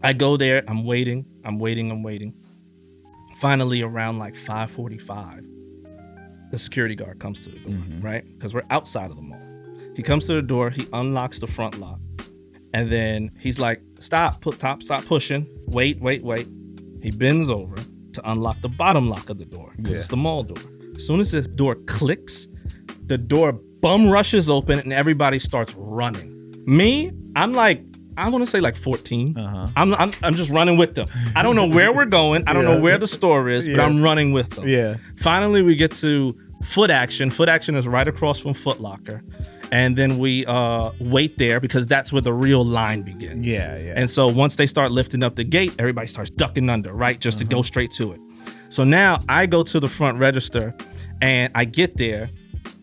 I go there. I'm waiting. Finally, around like 5:45, the security guard comes to the door, right? Because we're outside of the mall. He comes to the door. He unlocks the front lock. And then he's like, stop pushing. Wait. He bends over to unlock the bottom lock of the door because it's the mall door. As soon as the door clicks, the door bum rushes open and everybody starts running. Me, I'm like, I want to say like 14. I'm just running with them. I don't know where we're going. I don't know where the store is, but I'm running with them. Yeah. Finally, we get to Foot Action. Foot Action is right across from Footlocker. And then we wait there because that's where the real line begins. Yeah. And so once they start lifting up the gate, everybody starts ducking under, right? Just to go straight to it. So now I go to the front register and I get there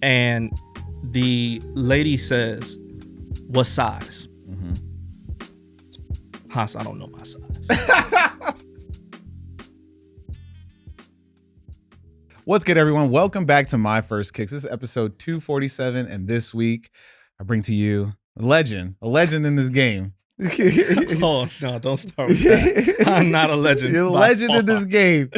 and the lady says, what size? Haas, I don't know my size. What's good, everyone? Welcome back to My First Kicks. This is episode 247, and this week I bring to you a legend in this game. Oh, no, don't start with that. I'm not a legend. You're a legend in this game.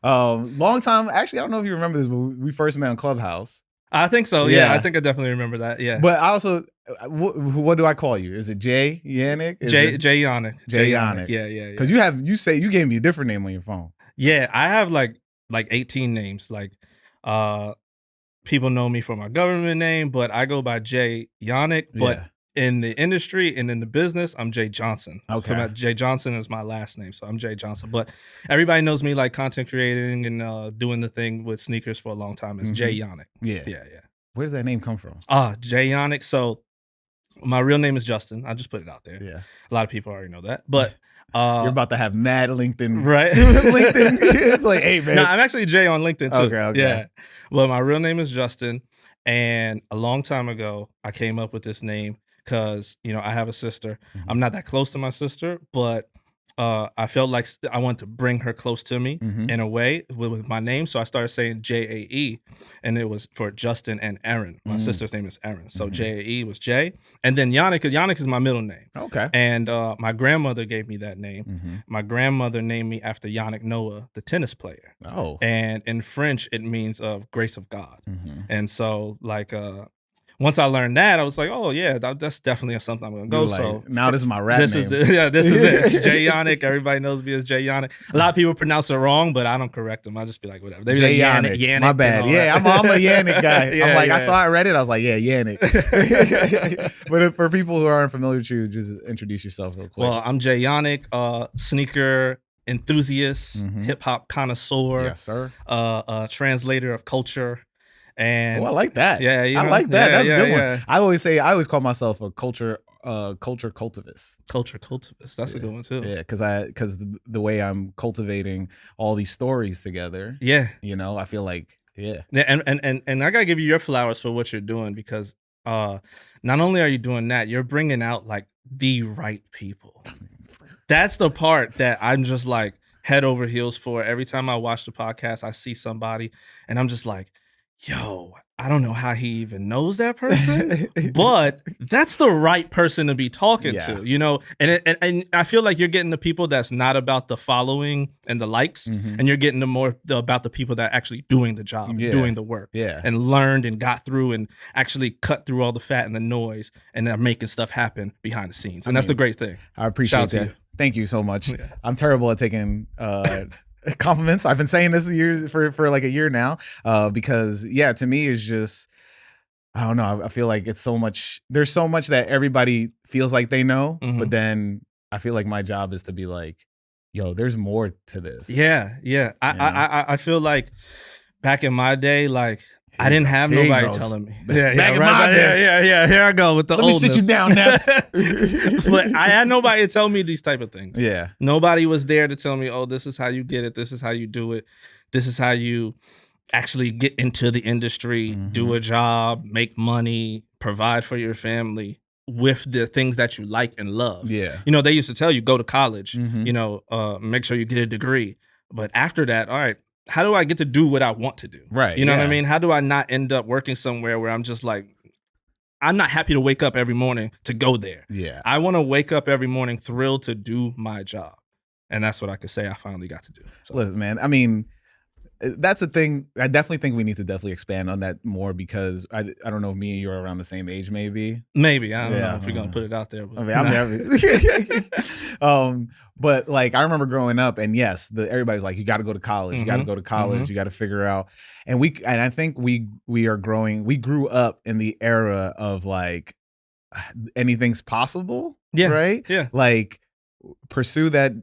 Long time. Actually, I don't know if you remember this, but we first met on Clubhouse. I think so. Yeah, I think I definitely remember that. Yeah. But I also, what do I call you? Is it Jae Yannick? Jae Yannick. Jae Yannick. Yeah. Because you gave me a different name on your phone. Yeah, I have like 18 names. Like, people know me for my government name, but I go by Jae Yannick. But in the industry and in the business, I'm Jay Johnson. Okay. So Jay Johnson is my last name, so I'm Jay Johnson. But everybody knows me like content creating and doing the thing with sneakers for a long time. It's Jae Yannick. Yeah. Where does that name come from? Jae Yannick. So my real name is Justin. I just put it out there. Yeah. A lot of people already know that. But you're about to have mad LinkedIn. Right. LinkedIn. It's like, hey, man. No, I'm actually Jay on LinkedIn too. Okay. Yeah. Well, my real name is Justin. And a long time ago, I came up with this name because, I have a sister. I'm not that close to my sister, but I felt like I wanted to bring her close to me in a way with my name. So I started saying Jae, and it was for Justin and Erin. My sister's name is Erin. So Jae was Jay. And then Yannick is my middle name. Okay. And my grandmother gave me that name. My grandmother named me after Yannick Noah, the tennis player. Oh. And in French, it means grace of God. And so once I learned that, I was like, oh, yeah, that's definitely something I'm going to go. Like, so now this is my rap name. This is it. It's Jae Yannick. Everybody knows me as Jae Yannick. A lot of people pronounce it wrong, but I don't correct them. I just be like, whatever. They be like, Yannick. My bad. Yeah, I'm a Yannick guy. I saw I read it. I was like, yeah, Yannick. But for people who aren't familiar with you, just introduce yourself real quick. Well, I'm Jae Yannick, sneaker enthusiast, hip hop connoisseur. Yes, sir. Translator of culture. And I like that. Yeah, I like that. That's a good one. I always call myself a culture cultivist. Culture cultivist. That's a good one too. Yeah, because the way I'm cultivating all these stories together. Yeah, I feel like and I gotta give you your flowers for what you're doing because not only are you doing that, you're bringing out like the right people. That's the part that I'm just like head over heels for. Every time I watch the podcast, I see somebody and I'm just like, yo, I don't know how he even knows that person, but that's the right person to be talking to, and I feel like you're getting the people that's not about the following and the likes, and you're getting about the people that are actually doing the job, doing the work, and learned and got through and actually cut through all the fat and the noise and they're making stuff happen behind the scenes. And that's the great thing. I appreciate that. Thank you so much. Yeah. I'm terrible at taking compliments. I've been saying this for like a year now, because to me it's just, I don't know. I feel like there's so much that everybody feels like they know, but then I feel like my job is to be like, yo, there's more to this. Yeah. I feel like back in my day, like I didn't have nobody telling me. Back in my day. Yeah. Here I go with the oldness. Let me sit you down, Neff. But I had nobody to tell me these type of things. Yeah. Nobody was there to tell me, oh, this is how you get it. This is how you do it. This is how you actually get into the industry, do a job, make money, provide for your family with the things that you like and love. Yeah. They used to tell you, go to college, make sure you get a degree. But after that, all right, how do I get to do what I want to do? Right. You know what I mean? How do I not end up working somewhere where I'm just like, I'm not happy to wake up every morning to go there. Yeah. I want to wake up every morning thrilled to do my job. And that's what I could say I finally got to do. So. Listen, man, I mean, that's the thing. I definitely think we need to definitely expand on that more because I don't know if me and you are around the same age, maybe. Maybe. I don't know if we're going to put it out there. But, I mean, but like, I remember growing up and yes, everybody's like, you got to go to college. You got to go to college. You got to figure out. And I think we are growing. We grew up in the era of like, anything's possible. Yeah. Right. Yeah. Like, pursue that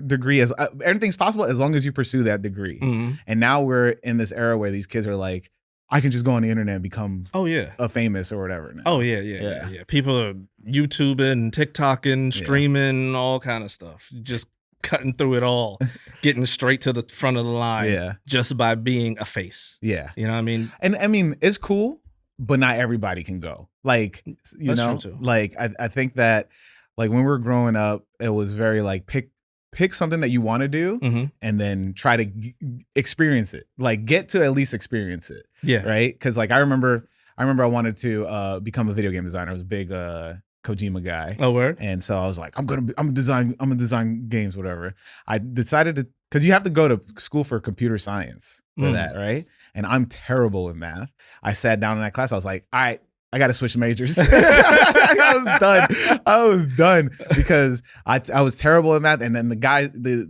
degree as everything's possible as long as you pursue that degree. And now we're in this era where these kids are like, I can just go on the internet and become a famous or whatever now. Yeah. People are YouTubing, TikToking, streaming, all kind of stuff. Just cutting through it all, getting straight to the front of the line just by being a face. Yeah. You know what I mean? And I mean, it's cool, but not everybody can go. Like, you know, like I think that like when we were growing up, it was very like pick something that you want to do and then try to experience it. Like get to at least experience it. Yeah. Right. Cause like I remember I wanted to become a video game designer. I was a big Kojima guy. Oh, word? And so I was like, I'm gonna design games, whatever. I decided to, cause you have to go to school for computer science for that, right? And I'm terrible with math. I sat down in that class. I was like, all right, I got to switch majors. I was done because I was terrible at math. And then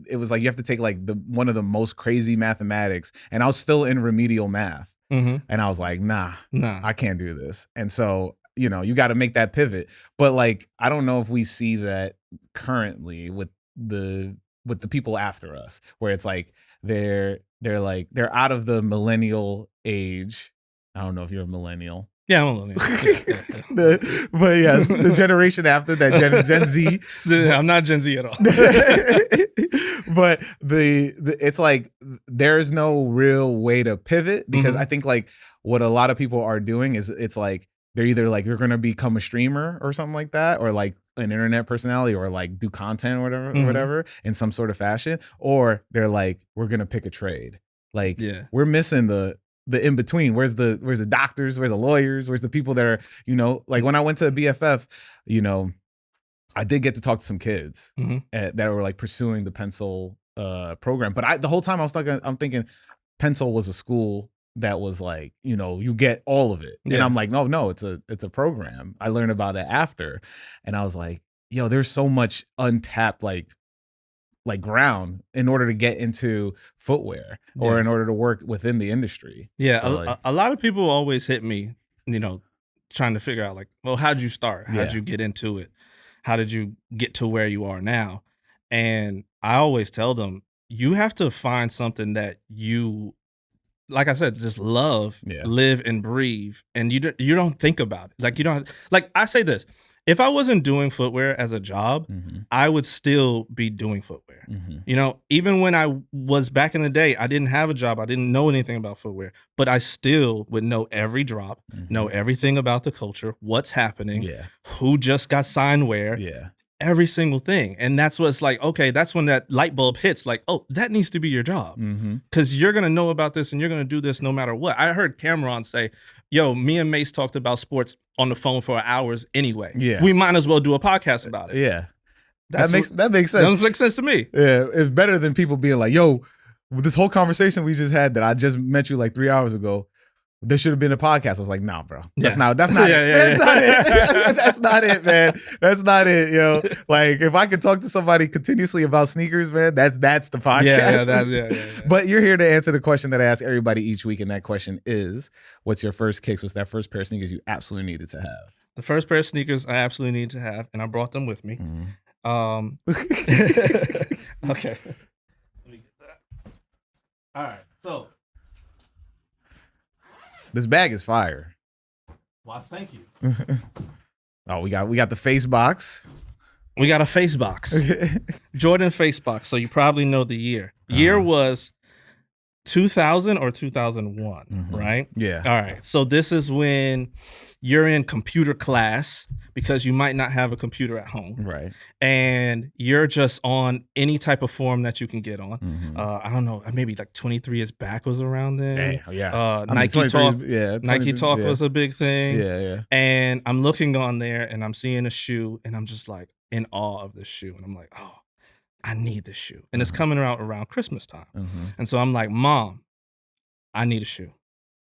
it was like, you have to take like one of the most crazy mathematics. And I was still in remedial math. And I was like, nah, I can't do this. And so, you know, you got to make that pivot. But like, I don't know if we see that currently with the people after us, where it's like, they're out of the millennial age. I don't know if you're a millennial. Yeah, I'm a millennial. But yes, the generation after that, Gen Z. I'm not Gen Z at all. But it's like there's no real way to pivot because I think like what a lot of people are doing is it's like they're either like they're gonna become a streamer or something like that, or like an internet personality, or like do content or whatever in some sort of fashion, or they're like we're gonna pick a trade. Like we're missing the in between. Where's the doctors? Where's the lawyers? Where's the people that are, you know, like when I went to a BFF, you know, I did get to talk to some kids that were like pursuing the pencil program. But the whole time I'm thinking pencil was a school that was like, you know, you get all of it. And I'm like, no, it's a program. I learned about it after. And I was like, yo, there's so much untapped like ground in order to get into footwear or in order to work within the industry. Yeah. So a lot of people always hit me, you know, trying to figure out like, well, how'd you start? How'd you get into it? How did you get to where you are now? And I always tell them, you have to find something that you, like I said, just love, live and breathe. And you don't think about it. Like you don't, like I say this, if I wasn't doing footwear as a job, I would still be doing footwear. You know, even when I was back in the day, I didn't have a job. I didn't know anything about footwear, but I still would know every drop, know everything about the culture, what's happening, who just got signed where, every single thing. And that's what's like, okay, that's when that light bulb hits like, oh, that needs to be your job. Because you're going to know about this and you're going to do this no matter what. I heard Cameron say, yo, me and Mace talked about sports on the phone for hours anyway. We might as well do a podcast about it. That makes sense. That makes sense to me. Yeah, it's better than people being like, yo, this whole conversation we just had that I just met you like 3 hours ago, there should have been a podcast. I was like, nah, bro. That's not it. That's not it. That's not it, man. That's not it, yo. Like, if I could talk to somebody continuously about sneakers, man, that's the podcast. But you're here to answer the question that I ask everybody each week, and that question is, what's your first kicks? What's that first pair of sneakers you absolutely needed to have? The first pair of sneakers I absolutely need to have, and I brought them with me. Okay. Let me get that. All right, so. This bag is fire. Well, thank you. Oh, we got the face box. We got a face box. Jordan face box. So you probably know the year. Year was 2000 or 2001, right? Yeah. All right. So this is when you're in computer class because you might not have a computer at home. Right. And you're just on any type of forum that you can get on. I don't know, maybe like 23 is Back was around then. Damn, yeah. Nike Talk. Yeah. Nike Talk was a big thing. Yeah. And I'm looking on there and I'm seeing a shoe and I'm just like in awe of this shoe. And I'm like, oh, I need this shoe. And it's coming out around Christmas time. And so I'm like, Mom, I need a shoe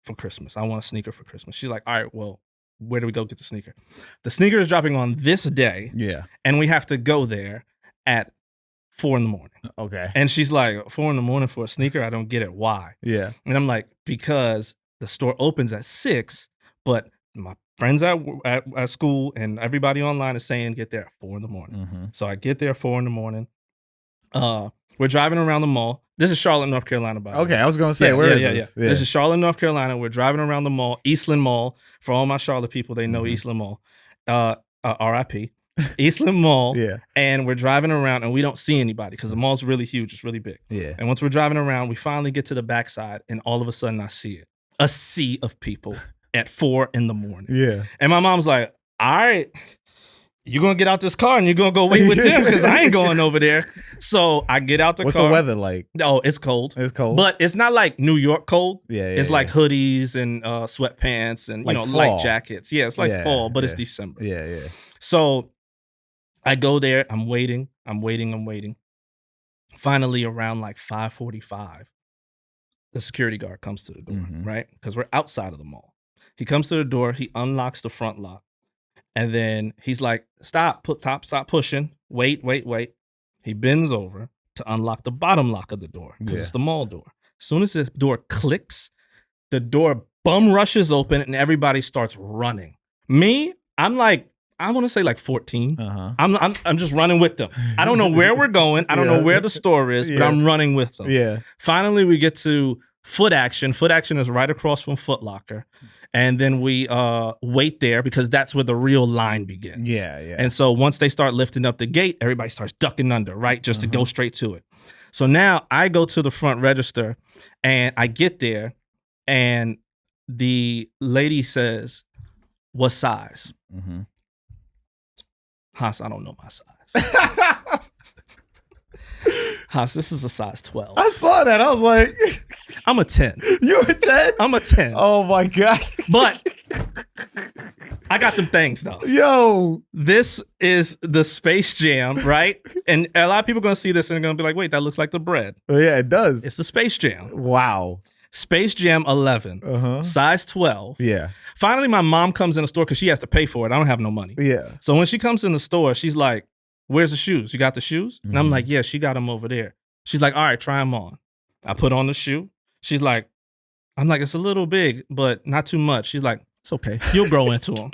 for Christmas. I want a sneaker for Christmas. She's like, all right, well, where do we go get the sneaker? The sneaker is dropping on this day. Yeah. And we have to go there at 4 a.m. Okay. And she's like, 4 a.m. for a sneaker? I don't get it. Why? Yeah. And I'm like, because the store opens at 6, but my friends at school and everybody online is saying get there at 4 a.m. So I get there at 4 a.m. We're driving around the mall. This is Charlotte, North Carolina, by the way. Okay, I was gonna say, where is this? Yeah. This is Charlotte, North Carolina. We're driving around the mall, Eastland Mall. For all my Charlotte people, they know Eastland Mall. R.I.P. Eastland Mall. Yeah. And we're driving around and we don't see anybody because the mall's really huge. It's really big. Yeah. And once we're driving around, we finally get to the backside and all of a sudden I see it. A sea of people at 4 a.m. Yeah. And my mom's like, all right, you're going to get out this car and you're going to go wait with them because I ain't going over there. So I get out the What's car. the weather like? Oh, it's cold. It's cold. But it's not like New York cold. Yeah. It's like hoodies and sweatpants and, like light jackets. Yeah, it's like fall, but it's December. Yeah. So I go there. I'm waiting. Finally, around like 5:45, the security guard comes to the door, right? Because we're outside of the mall. He comes to the door. He unlocks the front lock. And then he's like, stop pushing. Wait. He bends over to unlock the bottom lock of the door because it's the mall door. As soon as the door clicks, the door bum rushes open and everybody starts running. Me, I'm like, I want to say like 14. I'm just running with them. I don't know where we're going. I don't know where the store is, but I'm running with them. Yeah. Finally, we get to Foot Action. Foot Action is right across from Footlocker. And then we wait there because that's where the real line begins. Yeah. And so once they start lifting up the gate, everybody starts ducking under, right? Just to go straight to it. So now I go to the front register and I get there and the lady says, what size? Haas, I don't know my size. Haas, this is a size 12. I saw that. I was like, I'm a 10. You're a 10? I'm a 10. Oh my God. But I got them things though. Yo. This is the Space Jam, right? And a lot of people are going to see this and they're going to be like, wait, that looks like the bread. Oh, yeah, it does. It's the Space Jam. Wow. Space Jam 11, size 12. Yeah. Finally, my mom comes in the store because she has to pay for it. I don't have no money. Yeah. So when she comes in the store, she's like, where's the shoes? You got the shoes? And I'm like, yeah, she got them over there. She's like, all right, try them on. I put on the shoe. She's like, I'm like, it's a little big, but not too much. She's like, it's okay. You'll grow into them.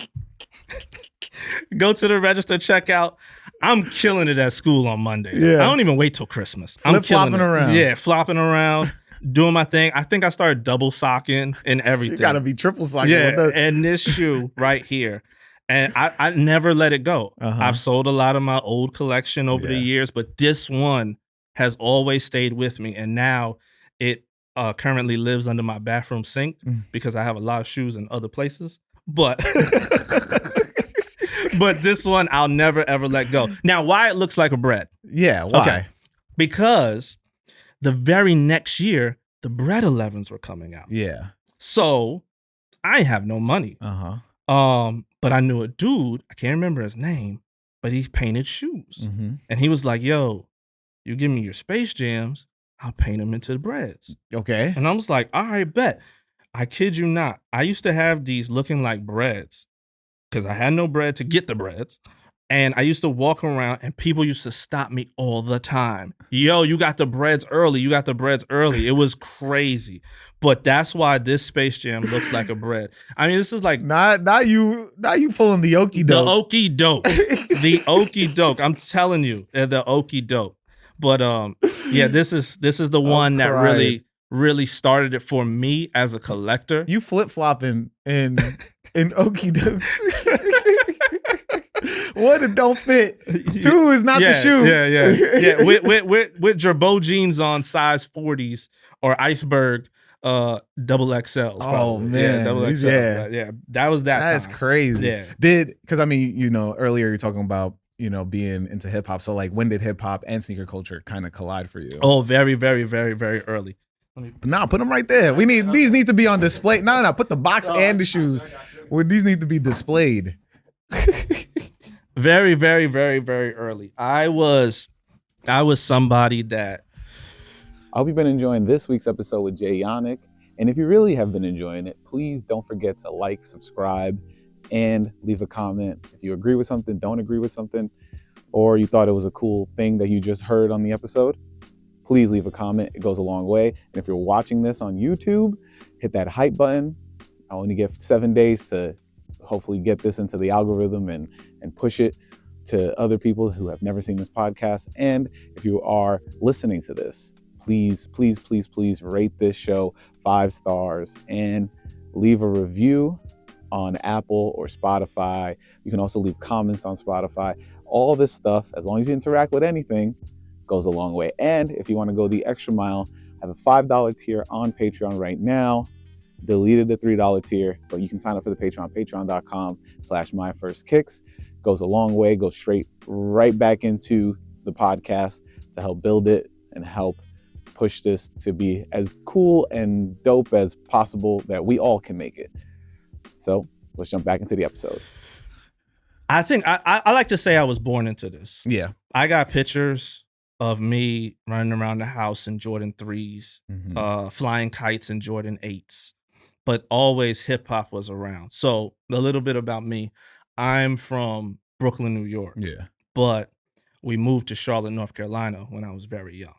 Go to the register, check out. I'm killing it at school on Monday. Yeah. I don't even wait till Christmas. I'm killing it. Around. Yeah, flopping around, doing my thing. I think I started double socking and everything. You gotta be triple socking. Yeah, and this shoe right here. And I never let it go. I've sold a lot of my old collection over the years, but this one has always stayed with me. And now it currently lives under my bathroom sink because I have a lot of shoes in other places. But but this one I'll never ever let go. Now, why it looks like a bread? Yeah, why? Okay. Because the very next year, the bread 11s were coming out. Yeah. So I have no money. But I knew a dude, I can't remember his name, but he painted shoes. And he was like, yo, you give me your Space Jams, I'll paint them into the breads. Okay. And I was like, all right, bet. I kid you not. I used to have these looking like breads because I had no bread to get the breads. And I used to walk around and people used to stop me all the time. Yo, you got the breads early. You got the breads early. It was crazy. But that's why this Space Jam looks like a bread. I mean, this is like not you pulling the okie doke. The okie doke. The okie doke. I'm telling you, the okie doke. But yeah, this is the one that really started it for me as a collector. You flip flopping in okie dokes. One, it don't fit. Two is not the shoe. Yeah. With Gerbeau jeans on size 40s or iceberg double XLs. Probably. Oh man, double XL. Yeah, that was that. That's time. crazy. Yeah, because I mean, earlier you're talking about being into hip hop. So like, when did hip hop and sneaker culture kind of collide for you? Oh, very, very, very, very early. Put them right there. These need to be on display. No. Put the box and the shoes. These need to be displayed. Very, very, very, very early. I was somebody that. I hope you've been enjoying this week's episode with Jae Yannick. And if you really have been enjoying it, please don't forget to like, subscribe, and leave a comment. If you agree with something, don't agree with something, or you thought it was a cool thing that you just heard on the episode, please leave a comment. It goes a long way. And if you're watching this on YouTube, hit that hype button. I only get 7 days to hopefully get this into the algorithm and push it to other people who have never seen this podcast. And if you are listening to this, please, please, please, please rate this show 5 stars and leave a review on Apple or Spotify. You can also leave comments on Spotify. All this stuff, as long as you interact with anything, goes a long way. And if you want to go the extra mile, I have a $5 tier on Patreon right now. Deleted the $3 tier, but you can sign up for the Patreon, patreon.com/myfirstkicks. Goes a long way, goes straight right back into the podcast to help build it and help push this to be as cool and dope as possible that we all can make it. So let's jump back into the episode. I think I like to say I was born into this. Yeah. I got pictures of me running around the house in Jordan 3s, flying kites in Jordan 8s, but always hip hop was around. So a little bit about me. I'm from Brooklyn, New York. Yeah. But we moved to Charlotte, North Carolina when I was very young.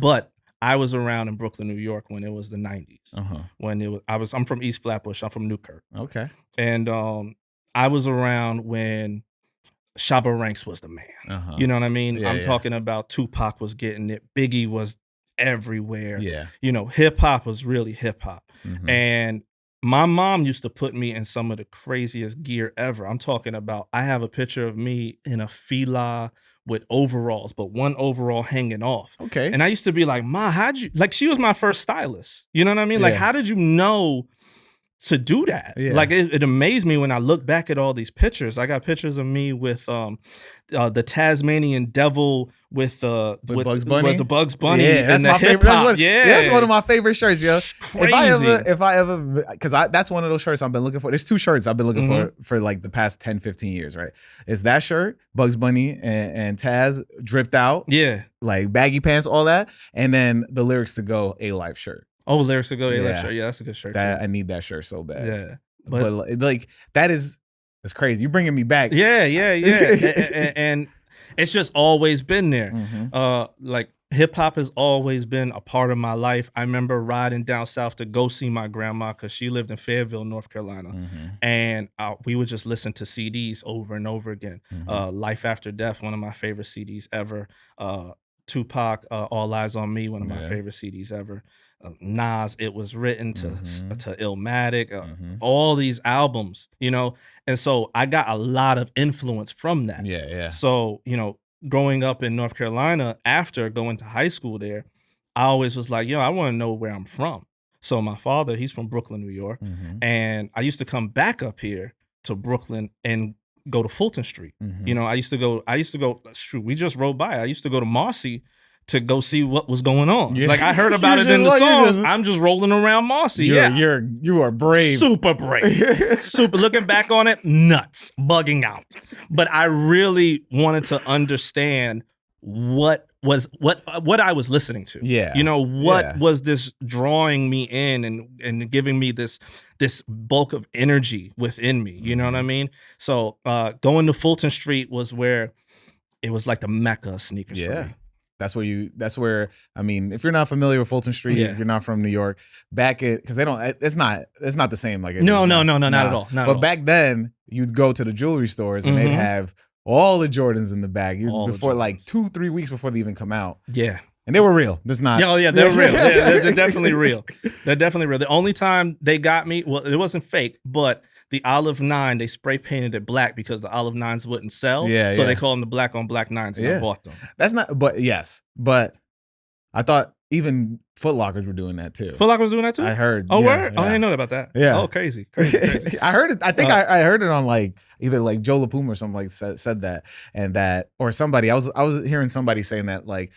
But I was around in Brooklyn, New York when it was the 90s. When I'm from East Flatbush. I'm from Newkirk. Okay. And I was around when Shabba Ranks was the man. You know what I mean? Yeah, I'm talking about Tupac was getting it. Biggie was everywhere. Yeah. Hip hop was really hip hop. And my mom used to put me in some of the craziest gear ever. I'm talking about, I have a picture of me in a Fila with overalls, but one overall hanging off. Okay. And I used to be like, Ma, she was my first stylist. You know what I mean? Like, how did you know to do that? Yeah. Like, it amazed me when I look back at all these pictures. I got pictures of me with the Tasmanian devil with Bugs Bunny. With the Bugs Bunny. Yeah, that's my favorite. That's one of my favorite shirts, yo. Crazy. If I ever, because that's one of those shirts I've been looking for. There's 2 shirts I've been looking for like the past 10, 15 years, right? It's that shirt, Bugs Bunny and Taz dripped out. Yeah. Like baggy pants, all that. And then the lyrics to go A Life shirt. Oh, lyrics to go A Life shirt. Yeah, that's a good shirt. I need that shirt so bad. Yeah. But like, that's crazy. You're bringing me back. Yeah. and it's just always been there. Like, hip hop has always been a part of my life. I remember riding down south to go see my grandma because she lived in Fayetteville, North Carolina. And we would just listen to CDs over and over again. Life After Death, one of my favorite CDs ever. Tupac, All Eyes on Me, one of my favorite CDs ever. Nas, It Was Written, to Illmatic, all these albums, and so I got a lot of influence from that. Yeah. So, growing up in North Carolina, after going to high school there, I always was like, I want to know where I'm from. So my father, he's from Brooklyn, New York, and I used to come back up here to Brooklyn and go to Fulton Street. I used to go, shoot, we just rode by. I used to go to Marcy to go see what was going on. Like, I heard about it in the songs. I'm just rolling around Marcy. You are brave. Super brave. Super. Looking back on it, nuts, bugging out. But I really wanted to understand what I was listening to. Yeah. What was this drawing me in and giving me this bulk of energy within me. You know what I mean? So going to Fulton Street was where it was like the mecca of sneakers for me. That's where I mean, if you're not familiar with Fulton Street, if you're not from New York, because it's not the same. Like, no, not at all. But back then, you'd go to the jewelry stores and they'd have all the Jordans in the bag before, like 2-3 weeks before they even come out. Yeah. And they were real. That's not. Oh yeah, they're real. They're definitely real. They're definitely real. The only time they got me, well, it wasn't fake, but the Olive 9, they spray painted it black because the Olive 9s wouldn't sell. Yeah, so yeah. they call them the black on black 9s, and I bought them. That's not, but yes, but I thought even Footlockers were doing that too. Footlocker was doing that too? I heard. Oh, word? Oh, I didn't know about that. Yeah. Oh, crazy. Crazy. I heard it. I think I heard it on like either like Joe LaPuma or something like said that, and that, or somebody, I was hearing somebody saying that like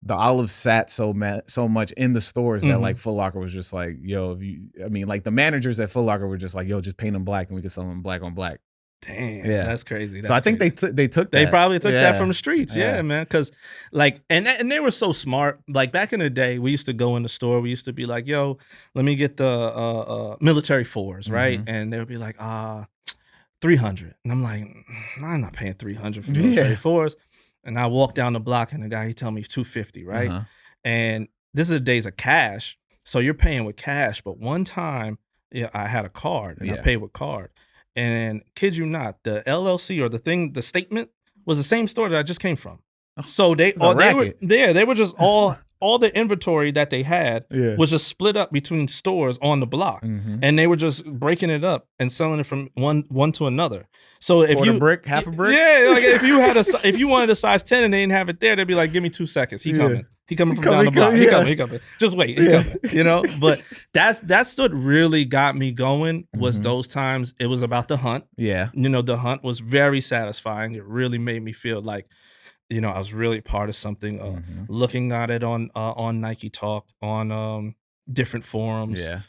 the Olive sat so much in the stores that like Footlocker was just like, yo, like the managers at Footlocker were just like, yo, just paint them black and we can sell them black on black. Damn, that's crazy. That's so I think crazy. they took that. They probably took that from the streets, man. Because like, and they were so smart. Like back in the day, we used to go in the store. We used to be like, "Yo, let me get the military 4s, right?" And they would be like, $300, and I'm like, I'm not paying $300 for military 4s. And I walk down the block, and the guy he tell me $250, right? And this is the days of cash, so you're paying with cash. But one time, I had a card, and I paid with card. And kid you not, the LLC or the statement was the same store that I just came from. So they were just all the inventory that they had was just split up between stores on the block, and they were just breaking it up and selling it from one to another. So if you half a brick, like if you wanted a size 10 and they didn't have it there, they'd be like, "Give me 2 seconds. He coming." He coming from down the block. He coming. Just wait. He coming. But that's what really got me going was those times. It was about the hunt. Yeah. The hunt was very satisfying. It really made me feel like, I was really part of something. Looking at it on Nike Talk, on different forums. Yeah.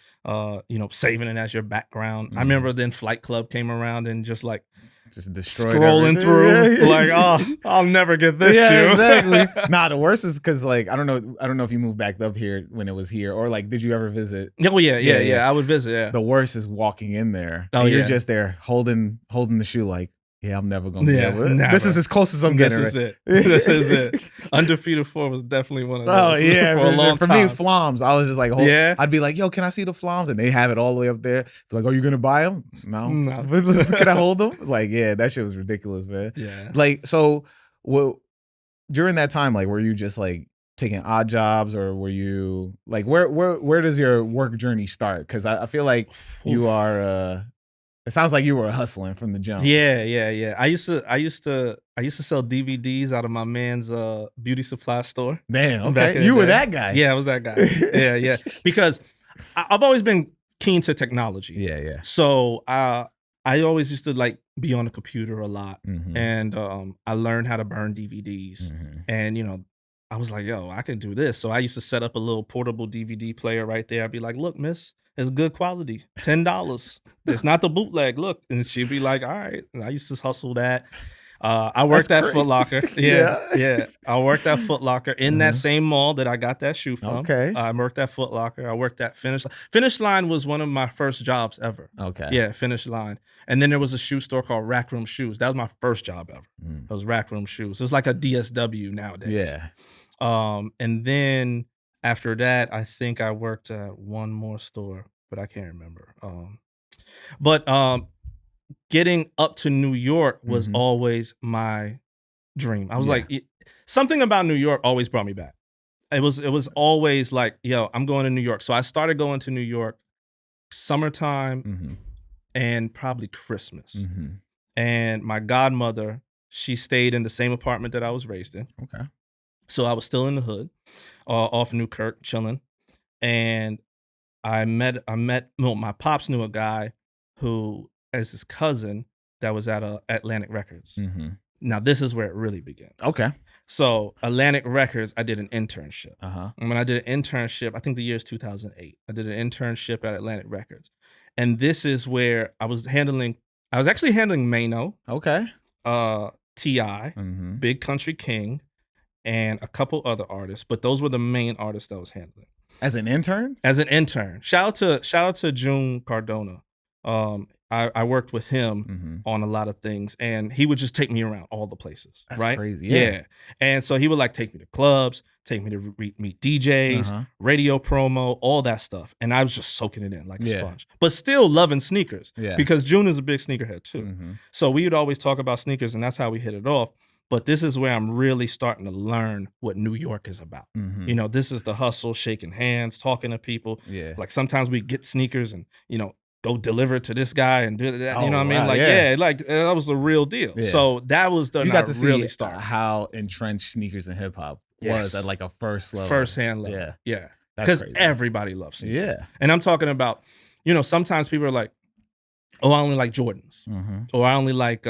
Saving it as your background. I remember then Flight Club came around and just scrolling through, like, oh, I'll never get this shoe. Exactly. Nah, the worst is because like I don't know if you moved back up here when it was here, or like did you ever visit? Oh yeah. I would visit. Yeah. The worst is walking in there. Oh, you're just there holding the shoe like, yeah, I'm never gonna be able to. This is as close as I'm getting. This is it. Undefeated 4 was definitely one of those. Oh yeah, for a long time. For me, Floms. I was just like, I'd be like, yo, can I see the Floms? And they have it all the way up there. They're like, are you gonna buy them? No. Can I hold them? Like, yeah, that shit was ridiculous, man. Yeah. Like, so, during that time, like, were you just like taking odd jobs, or were you like, where does your work journey start? Because I feel like you are. It sounds like you were hustling from the jump. Yeah. I used to sell DVDs out of my man's beauty supply store. Damn, okay. You were that guy. Yeah, I was that guy. yeah. Because I've always been keen to technology. Yeah. So I always used to like be on the computer a lot, and I learned how to burn DVDs, and I was like, yo, I can do this. So I used to set up a little portable DVD player right there. I'd be like, look, miss, it's good quality, $10. It's not the bootleg. Look, and she'd be like, all right. And I used to hustle that. I worked at Footlocker. Yeah. I worked at Footlocker in that same mall that I got that shoe from. Okay. I worked at Footlocker. I worked at Finish Line. Finish Line was one of my first jobs ever. Okay. Yeah, Finish Line. And then there was a shoe store called Rack Room Shoes. That was my first job ever. It was Rack Room Shoes. It was like a DSW nowadays. Yeah. And then after that, I think I worked at one more store, but I can't remember. But getting up to New York was always my dream. I was like, something about New York always brought me back. It was always like, yo, I'm going to New York. So I started going to New York summertime and probably Christmas. And my godmother, she stayed in the same apartment that I was raised in. Okay. So I was still in the hood, off Newkirk, chilling. And my pops knew a guy who, as his cousin, that was at Atlantic Records. Now, this is where it really begins. Okay. So Atlantic Records, I did an internship. And when I did an internship, I think the year is 2008. I did an internship at Atlantic Records. And this is where I was actually handling Mano. Okay. T.I., Big Country King, and a couple other artists. But those were the main artists that I was handling. As an intern? As an intern. Shout out to June Cardona. I worked with him on a lot of things, and he would just take me around all the places. That's right? crazy. Yeah. And so he would like take me to clubs, take me to meet DJs, radio promo, all that stuff. And I was just soaking it in like a sponge, but still loving sneakers because June is a big sneakerhead too. So we would always talk about sneakers, and that's how we hit it off. But this is where I'm really starting to learn what New York is about. This is the hustle, shaking hands, talking to people. Yeah. Like sometimes we get sneakers and, go deliver it to this guy and do that. Oh, You know what I mean? wow, Like, yeah. like that was the real deal. Yeah. So that was the You got to see really started. how entrenched sneakers and hip hop was at like a first level. First-hand level. Yeah. Yeah. That's Because crazy. everybody loves sneakers. Yeah. And I'm talking about, sometimes people are like, oh, I only like Jordans. Or I only like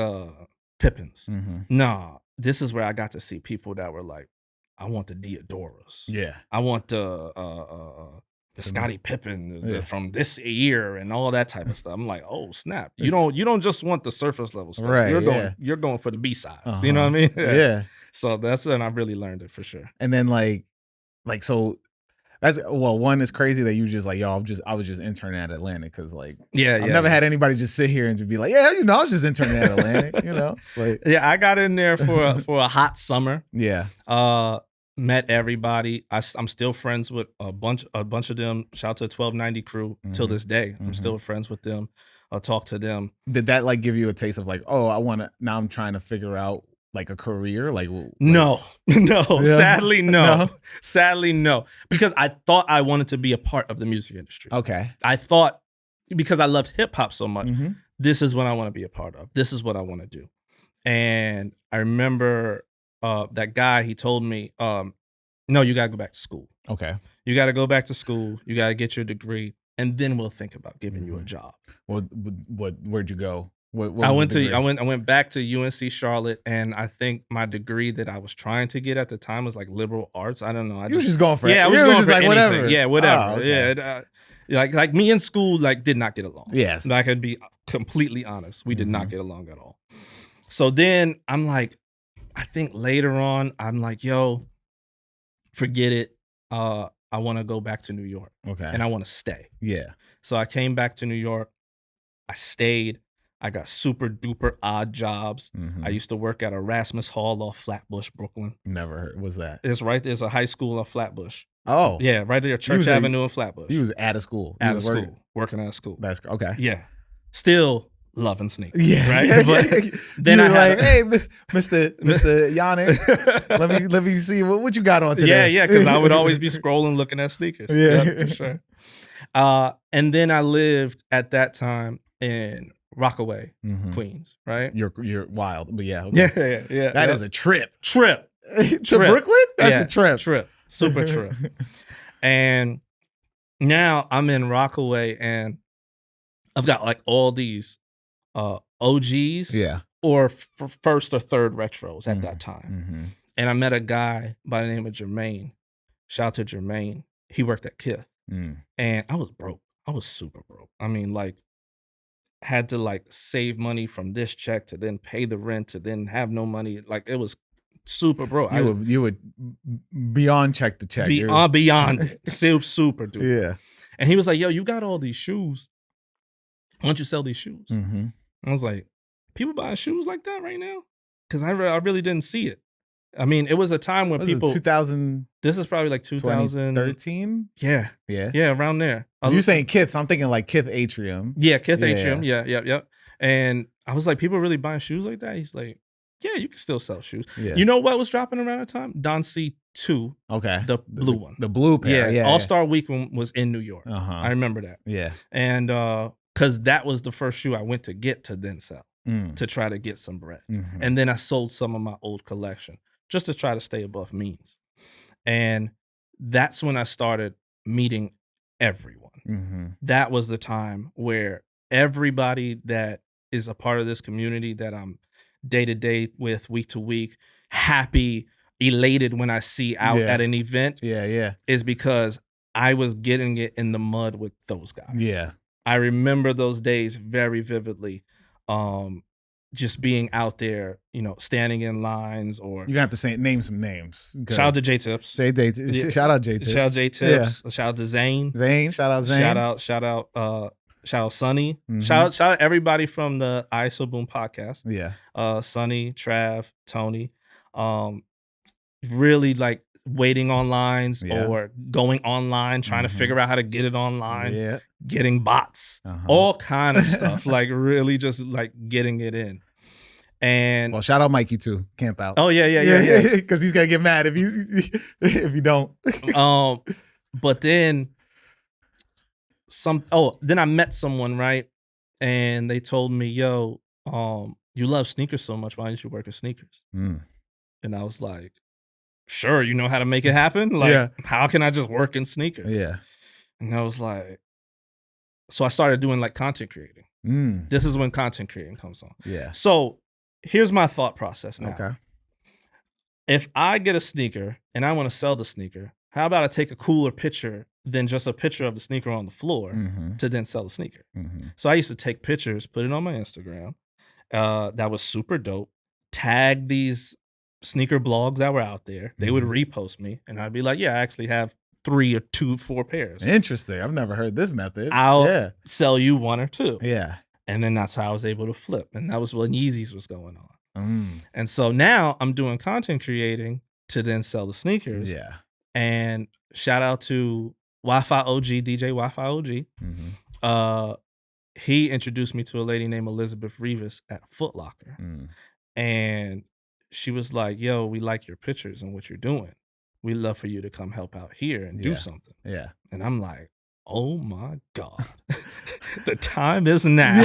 Pippins. Nah, this is where I got to see people that were like, I want the Diodoras. Yeah. I want the Scottie Pippen from this year and all that type of stuff. I'm like, oh snap! You don't just want the surface level stuff. Right. You're going for the B-sides. You know what I mean? Yeah. So that's when I really learned it for sure. And then like so. That's one is crazy that you just like, yo, I was just interning at Atlantic because like, I've never had anybody just sit here and just be like, yeah, I was just interning at Atlantic, like, yeah, I got in there for a hot summer. Yeah. Met everybody. I'm still friends with a bunch of them. Shout out to the 1290 crew till this day. I'm still friends with them. I'll talk to them. Did that like give you a taste of like, oh, now I'm trying to figure out like a career? No, Yeah. sadly, no. Sadly, no. Because I thought I wanted to be a part of the music industry. Okay. I thought, because I loved hip hop so much, this is what I want to be a part of. This is what I want to do. And I remember that guy, he told me, no, you got to go back to school. Okay. You got to go back to school. You got to get your degree. And then we'll think about giving you a job. Where'd you go? I went back to UNC Charlotte, and I think my degree that I was trying to get at the time was like liberal arts. I don't know. I was just going for it. Yeah, I was going for like anything. whatever. Yeah, whatever. Oh, okay. Yeah, like me in school did not get along. Yes. I could be completely honest. We did not get along at all. So then I'm like, I think later on I'm like, yo, forget it. I want to go back to New York. Okay. And I want to stay. Yeah. So I came back to New York. I stayed. I got super duper odd jobs. I used to work at Erasmus Hall off Flatbush, Brooklyn. Never heard. Was that? It's right there's a high school on Flatbush. Oh. Yeah, right there, Church Avenue in Flatbush. He was out of school. Working out of school. That's okay. Yeah. Still loving sneakers. Yeah. Right? But then I like, hey, Mr. Yannick, let me see what you got on today. Yeah, because I would always be scrolling looking at sneakers. Yeah, for sure. And then I lived at that time in Rockaway, Queens, right? You're wild, but yeah. Okay. Yeah. That is a trip. To Brooklyn? That's a trip. Super trip. And now I'm in Rockaway, and I've got like all these OGs, or first or third retros at that time. And I met a guy by the name of Jermaine. Shout out to Jermaine. He worked at Kith, and I was broke. I was super broke. I mean, like, had to like save money from this check to then pay the rent to then have no money. Like, it was super broke. You would beyond check the check. Beyond super duper. Yeah. And he was like, yo, you got all these shoes. Why don't you sell these shoes? I was like, people buying shoes like that right now? Because I really didn't see it. I mean, it was a time when people. 2000. This is probably like 2013. Yeah, around there. You're saying Kith, so I'm thinking like Kith Atrium. Yeah, Kith Atrium. Yeah. And I was like, people really buying shoes like that? He's like, yeah, you can still sell shoes. Yeah. You know what was dropping around the time? Don C2. Okay. The blue one. The blue pair. Yeah. All-Star Weekend was in New York. I remember that. Yeah. And because that was the first shoe I went to get to then sell, to try to get some bread. And then I sold some of my old collection just to try to stay above means. And that's when I started meeting everyone. That was the time where everybody that is a part of this community that I'm day to day with, week to week, happy, elated when I see out at an event, is because I was getting it in the mud with those guys. Yeah. I remember those days very vividly. Just being out there, standing in lines, or you have to name some names. Shout out to J Tips. Shout out J Tips. Shout out J Tips. Shout out to Zane. Shout out Zane. Shout out Sonny. Shout out everybody from the ISO Boom podcast. Yeah. Sonny, Trav, Tony. Really like waiting on lines or going online, trying to figure out how to get it online, getting bots, all kind of stuff, like really just like getting it in. And well, shout out Mikey too, Camp Out. Oh yeah. Because he's gonna get mad if you don't. But then then I met someone, right? And they told me, yo, you love sneakers so much, why don't you work at sneakers? Mm. And I was like, sure, you know how to make it happen? Like, Yeah. how can I just work in sneakers? Yeah. And I was like, so I started doing like content creating. Mm. This is when content creating comes on. Yeah. So here's my thought process now. Okay. If I get a sneaker and I want to sell the sneaker, how about I take a cooler picture than just a picture of the sneaker on the floor to then sell the sneaker? So I used to take pictures, put it on my Instagram. That was super dope. Tag these sneaker blogs that were out there. They would repost me, and I'd be like, yeah, I actually have 3 or 4 pairs. Interesting. I've never heard this method. I'll sell you 1 or 2. Yeah. And then that's how I was able to flip. And that was when Yeezys was going on. And so now I'm doing content creating to then sell the sneakers. Yeah. And shout out to Wi-Fi OG, DJ Wi-Fi OG. He introduced me to a lady named Elizabeth Rivas at Footlocker. And she was like, yo, we like your pictures and what you're doing. We'd love for you to come help out here and do something. Yeah. And I'm like, oh my God, the time is now.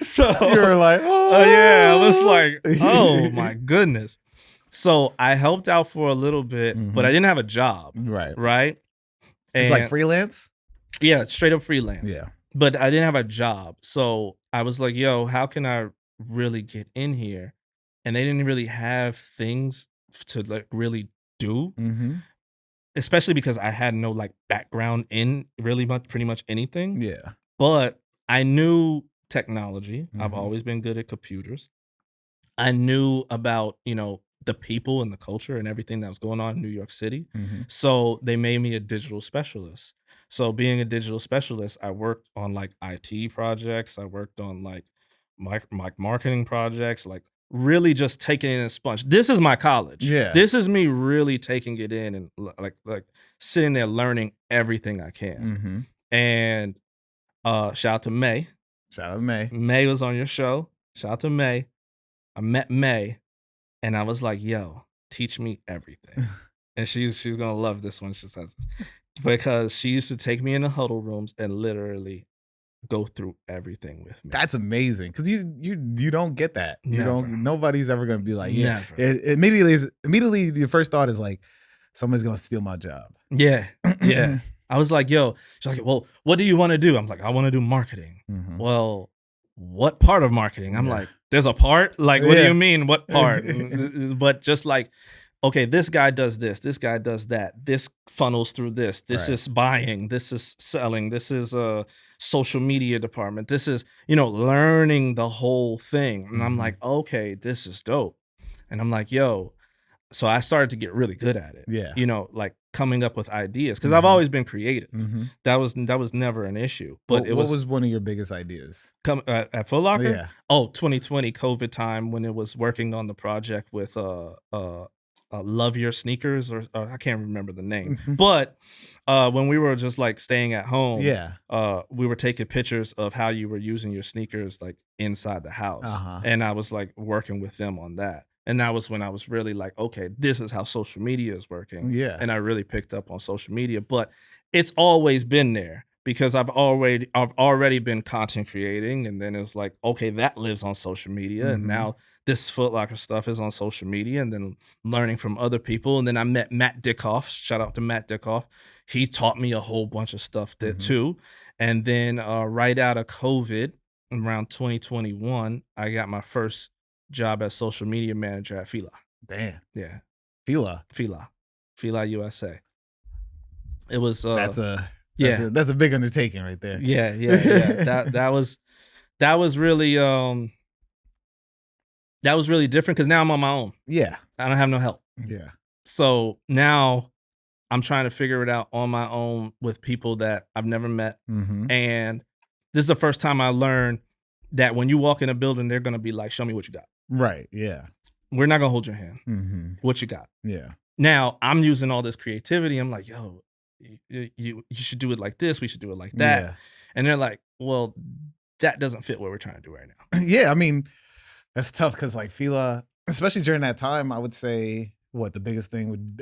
So you were like, oh yeah, I was like, oh my goodness. So I helped out for a little bit, but I didn't have a job. Right. It's like freelance? Yeah, straight up freelance. Yeah. But I didn't have a job. So I was like, yo, how can I really get in here? And they didn't really have things to like really do. Especially because I had no like background in pretty much anything. Yeah. But I knew technology. I've always been good at computers. I knew about, the people and the culture and everything that was going on in New York City. So they made me a digital specialist. So being a digital specialist, I worked on like IT projects. I worked on like marketing projects, like really just taking it in a sponge. This is my college. Yeah. This is me really taking it in and like sitting there learning everything I can. And shout out to May. Shout out to May. May was on your show. Shout out to May. I met May and I was like, yo, teach me everything. And she's gonna love this when she says this. Because she used to take me in the huddle rooms and literally go through everything with me. That's amazing because you don't get that. Nobody's ever gonna be like, yeah. Never. Immediately, your first thought is like, somebody's gonna steal my job. Yeah, yeah. I was like, yo. She's like, well, what do you want to do? I'm like, I want to do marketing. Well, what part of marketing? I'm like, there's a part. Like, what do you mean? What part? But just like, okay, this guy does this. This guy does that. This funnels through this. This is buying. This is selling. This is a social media department. This is, learning the whole thing. And I'm like, okay, this is dope. And I'm like, yo. So I started to get really good at it. Yeah. Like coming up with ideas because I've always been creative. That was never an issue. But what was one of your biggest ideas? At Footlocker? Yeah. Oh, 2020 COVID time when it was working on the project with Love Your Sneakers or I can't remember the name. But when we were just like staying at home, we were taking pictures of how you were using your sneakers like inside the house. And I was like working with them on that. And that was when I was really like, okay, this is how social media is working. Yeah. And I really picked up on social media, but it's always been there because I've already been content creating. And then it's like, okay, that lives on social media. And now this Footlocker stuff is on social media and then learning from other people. And then I met Matt Dickoff. Shout out to Matt Dickoff. He taught me a whole bunch of stuff there too. And then right out of COVID, around 2021, I got my first job as social media manager at Fila. Damn. Yeah. Fila USA. It was that's a big undertaking right there. Yeah. that was really different because now I'm on my own. Yeah. I don't have no help. Yeah. So now I'm trying to figure it out on my own with people that I've never met. And this is the first time I learned that when you walk in a building, they're gonna be like, show me what you got. Right. Yeah. We're not gonna hold your hand. What you got? Yeah. Now I'm using all this creativity. I'm like, yo, you should do it like this. We should do it like that. Yeah. And they're like, well, that doesn't fit what we're trying to do right now. Yeah. I mean, that's tough because like Fila, especially during that time, I would say the biggest thing would,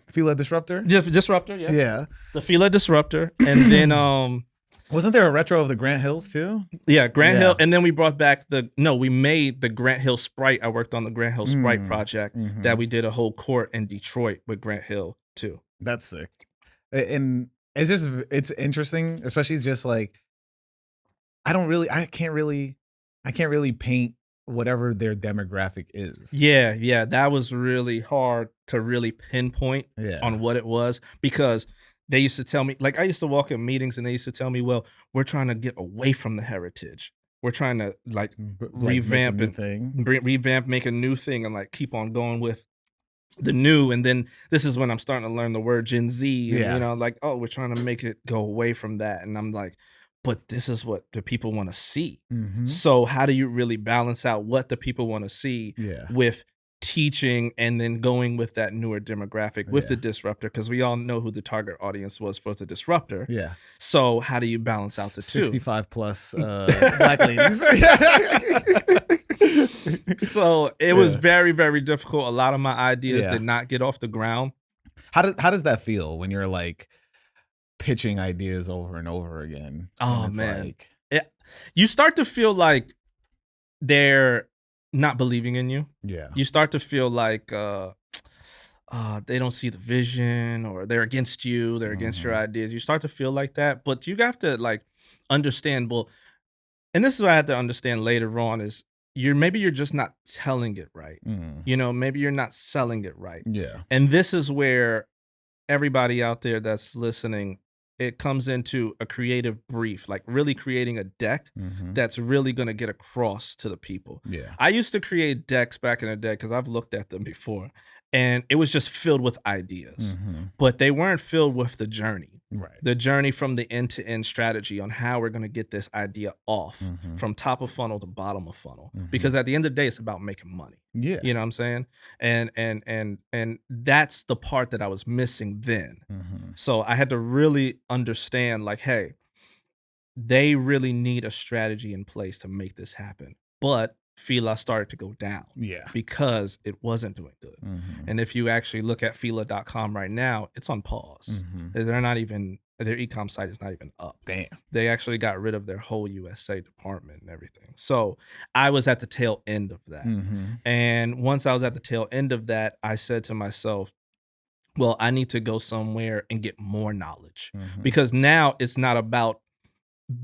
Fila Disruptor? Disruptor, yeah. Yeah. The Fila Disruptor. And then wasn't there a retro of the Grant Hills too? Yeah, Grant Hill. And then we brought back we made the Grant Hill Sprite. I worked on the Grant Hill Sprite project that we did a whole court in Detroit with Grant Hill too. That's sick. And it's interesting, especially just like I can't really paint whatever their demographic is. Yeah, that was really hard to really pinpoint on what it was, because they used to tell me, like, I used to walk in meetings and they used to tell me, well, we're trying to get away from the heritage. We're trying to revamp make a new thing and like keep on going with the new. And then this is when I'm starting to learn the word Gen Z, and, like, oh, we're trying to make it go away from that. And I'm like, but this is what the people want to see. So how do you really balance out what the people want to see with teaching and then going with that newer demographic with the disruptor? Because we all know who the target audience was for the disruptor. Yeah. So how do you balance out the 65 plus black ladies. So it was very, very difficult. A lot of my ideas did not get off the ground. How does that feel when you're like pitching ideas over and over again? Oh man, you start to feel like they're not believing in you. Yeah. You start to feel like they don't see the vision, or they're against you. They're against your ideas. You start to feel like that, but you have to like understand. Well, and this is what I had to understand later on is maybe you're just not telling it right. Maybe you're not selling it right. Yeah. And this is where everybody out there that's listening, it comes into a creative brief, like really creating a deck that's really going to get across to the people. Yeah. I used to create decks back in the day because I've looked at them before, and it was just filled with ideas, but they weren't filled with the journey. Right. The journey from the end-to-end strategy on how we're going to get this idea off from top of funnel to bottom of funnel. Because at the end of the day, it's about making money. Yeah. You know what I'm saying? And that's the part that I was missing then. So I had to really understand, like, hey, they really need a strategy in place to make this happen. But Fila started to go down because it wasn't doing good. And if you actually look at Fila.com right now, it's on pause. They're not even, their e-com site is not even up. Damn. They actually got rid of their whole USA department and everything. So I was at the tail end of that. And once I was at the tail end of that, I said to myself, well, I need to go somewhere and get more knowledge, because now it's not about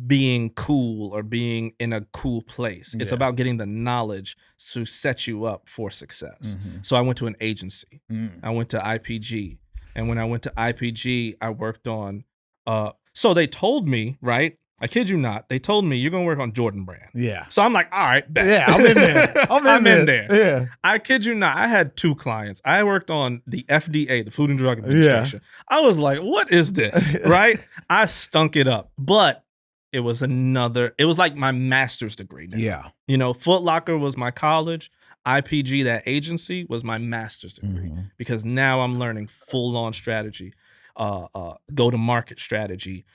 being cool or being in a cool place. It's about getting the knowledge to set you up for success. So I went to an agency. I went to IPG. And when I went to IPG, I worked on, so they told me, right? I kid you not, they told me you're going to work on Jordan brand. Yeah. So I'm like, all right, bet. Yeah, I'm in there. I'm in there. Yeah. I kid you not, I had 2 clients. I worked on the FDA, the Food and Drug Administration. I was like, what is this? Right? I stunk it up. But it was like my master's degree now. Yeah. Footlocker was my college. IPG, that agency, was my master's degree, because now I'm learning full-on strategy, go-to-market strategy,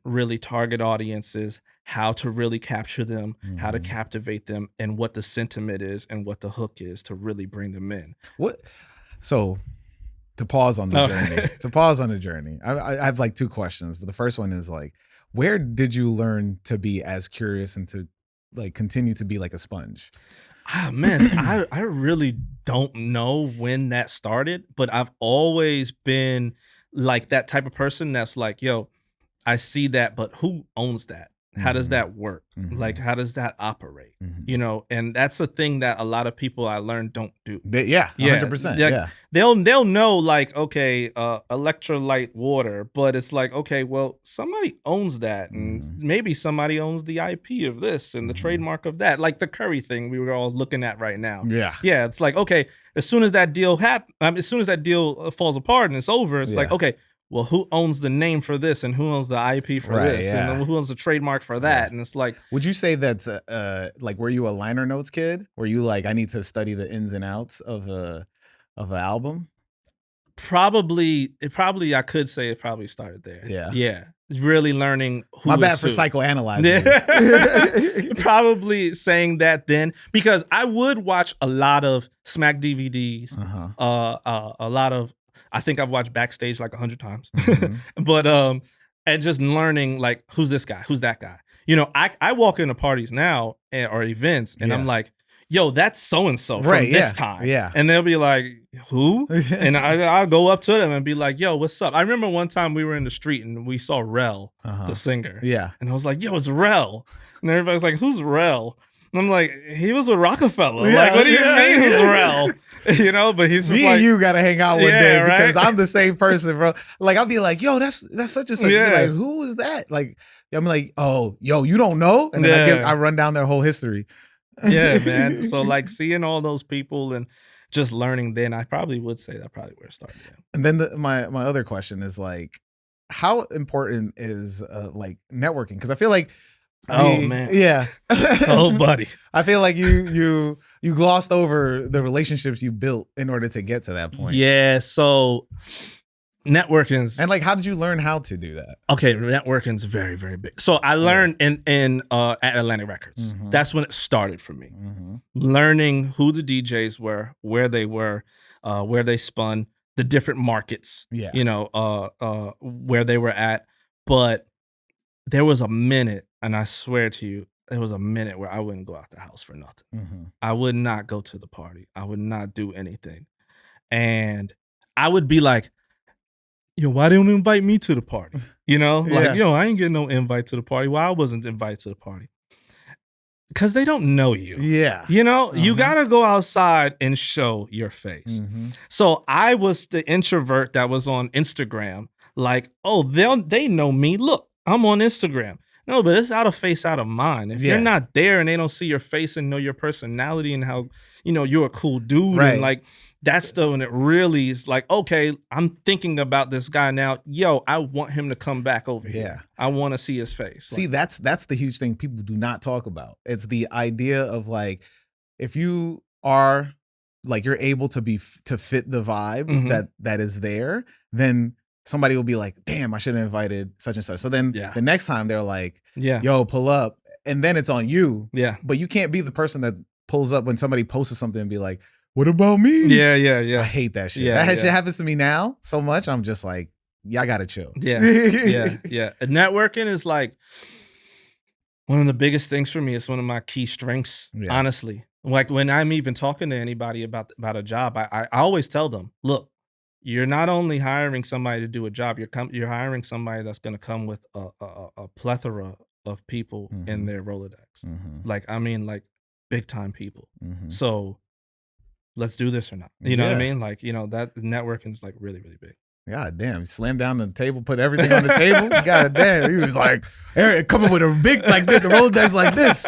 really target audiences, how to really capture them, how to captivate them, and what the sentiment is and what the hook is to really bring them in. So to pause on the journey, I have like 2 questions, but the first one is like, where did you learn to be as curious and to like continue to be like a sponge? Man, I really don't know when that started, but I've always been like that type of person that's like, yo, I see that, but who owns that? How does that work? Like, how does that operate? And that's a thing that a lot of people I learned don't do. 100%. Yeah. They'll know, like, okay, electrolyte water, but it's like, okay, well, somebody owns that, and maybe somebody owns the IP of this and the trademark of that, like the Curry thing we were all looking at right now. Yeah. It's like, okay, as soon as that deal falls apart and it's over, it's like, okay, well, who owns the name for this, and who owns the IP for this, and who owns the trademark for that? And it's like, would you say that's like, were you a liner notes kid? Were you like, I need to study the ins and outs of an album? Probably, I could say it probably started there. Yeah. Really learning who. My bad for psychoanalyzing. Probably saying that then, because I would watch a lot of Smack DVDs, a lot of I think I've watched Backstage like 100 times. Mm-hmm. But and just learning like, who's this guy? Who's that guy? You know, I walk into parties now or events and I'm like, yo, that's so-and-so from this time. Yeah. And they'll be like, who? And I'll go up to them and be like, yo, what's up? I remember one time we were in the street and we saw Rel, the singer. Yeah. And I was like, yo, it's Rel. And everybody's like, who's Rel? And I'm like, he was with Rockefeller. Like, what do you mean who's Rel? You know, but he's just me like, and you gotta hang out one day because right? I'm the same person, bro. Like I'll be like, yo, that's such and such. Like, who is that? Like I'm like, oh, yo, you don't know? And then I run down their whole history. Yeah, man. So like seeing all those people and just learning, then I probably would say that probably where it started. Yeah. And then my other question is like, how important is like networking? Because I feel like, oh man, yeah, oh buddy, I feel like you glossed over the relationships you built in order to get to that point. Yeah, so networking's, and like, how did you learn how to do that? Okay, networking's very, very big. So I learned in at Atlantic Records. That's when it started for me. Learning who the DJs were, where they were, where they spun, the different markets. You know, where they were at. But there was a minute, and I swear to you, there was a minute where I wouldn't go out the house for nothing. I would not go to the party. I would not do anything. And I would be like, yo, why they don't invite me to the party? You know, like, yo, I ain't getting no invite to the party. Why I wasn't invited to the party? Because they don't know you. Yeah. You know, you got to go outside and show your face. So I was the introvert that was on Instagram. Like, oh, they know me. Look, I'm on Instagram. No, but it's out of face, out of mind. If you're not there and they don't see your face and know your personality and how, you know, you're a cool dude. Right. And like, that's the when it really is like, okay, I'm thinking about this guy now. Yo, I want him to come back over here. I want to see his face. See, like, that's the huge thing people do not talk about. It's the idea of like, if you are like, you're able to fit the vibe that is there, then somebody will be like, damn, I should have invited such and such. So then the next time they're like, yo, pull up. And then it's on you. Yeah. But you can't be the person that pulls up when somebody posts something and be like, what about me? Yeah. I hate that shit. That shit happens to me now so much. I'm just like, I gotta chill. Yeah. And networking is like one of the biggest things for me. It's one of my key strengths, honestly. Like when I'm even talking to anybody about a job, I always tell them, look, you're not only hiring somebody to do a job, you're hiring somebody that's going to come with a plethora of people in their Rolodex. Like, I mean, like big time people. So let's do this or not. You know what I mean? Like, you know, that networking is like really, really big. God damn, slam down the table, put everything on the table. God damn, he was like, Eric, come up with a big, like the Rolodex like this.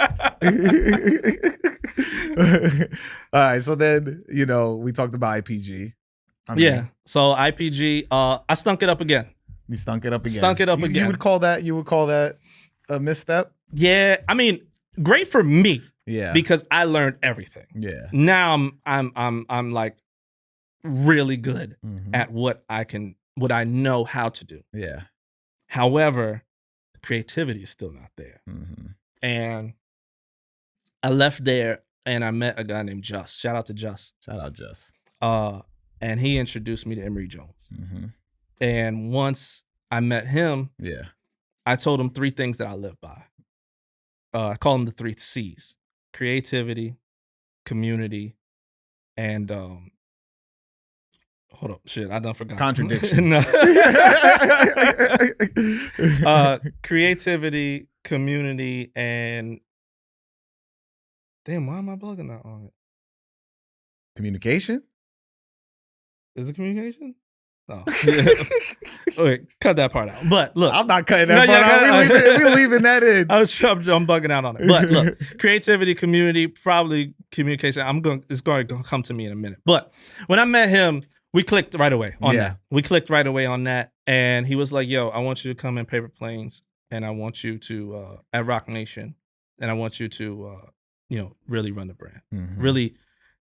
All right, so then, you know, we talked about IPG. So IPG, I stunk it up again. You stunk it up again. You would call that a misstep? Yeah, I mean, great for me. Yeah, because I learned everything. Yeah, now I'm like really good at what I know how to do. Yeah. However, creativity is still not there. And I left there and I met a guy named Just. Shout out to Just. And he introduced me to Emory Jones. And once I met him, I told him 3 things that I live by. I call them the 3 C's: creativity, community, and hold up, shit, I done forgot. Contradiction. Creativity, community, and damn, why am I bugging out on it? Communication? Is it communication? Oh, okay, cut that part out. But look, I'm not cutting that part out. We're leaving that in. I'm bugging out on it. But look, creativity, community, probably communication. It's going to come to me in a minute. But when I met him, we clicked right away on that. We clicked right away on that, and he was like, "Yo, I want you to come in Paper Planes, and I want you to at Rock Nation, and I want you to you know, really run the brand, really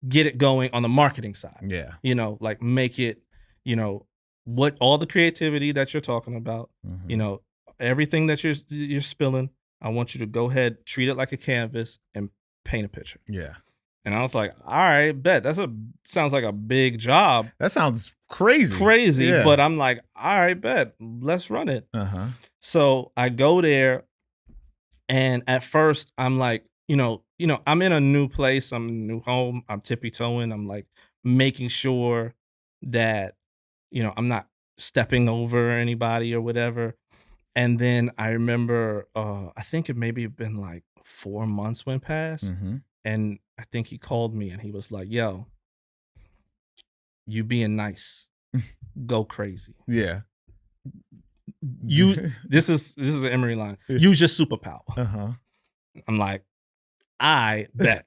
get it going on the marketing side. Yeah, you know, like make it." You know, what all the creativity that you're talking about, you know, everything that you're spilling, I want you to go ahead, treat it like a canvas and paint a picture. Yeah. And I was like, all right, bet. Sounds like a big job. That sounds Crazy. Yeah. But I'm like, all right, bet, let's run it. So I go there, and at first I'm like, I'm in a new place, I'm in a new home, I'm tippy-toeing, I'm like making sure that, I'm not stepping over anybody or whatever. And then I remember, I think it maybe been like 4 months went past, and I think he called me and he was like, yo, you being nice, go crazy. Yeah. This is an Emery line. Use your superpower. I'm like, I bet.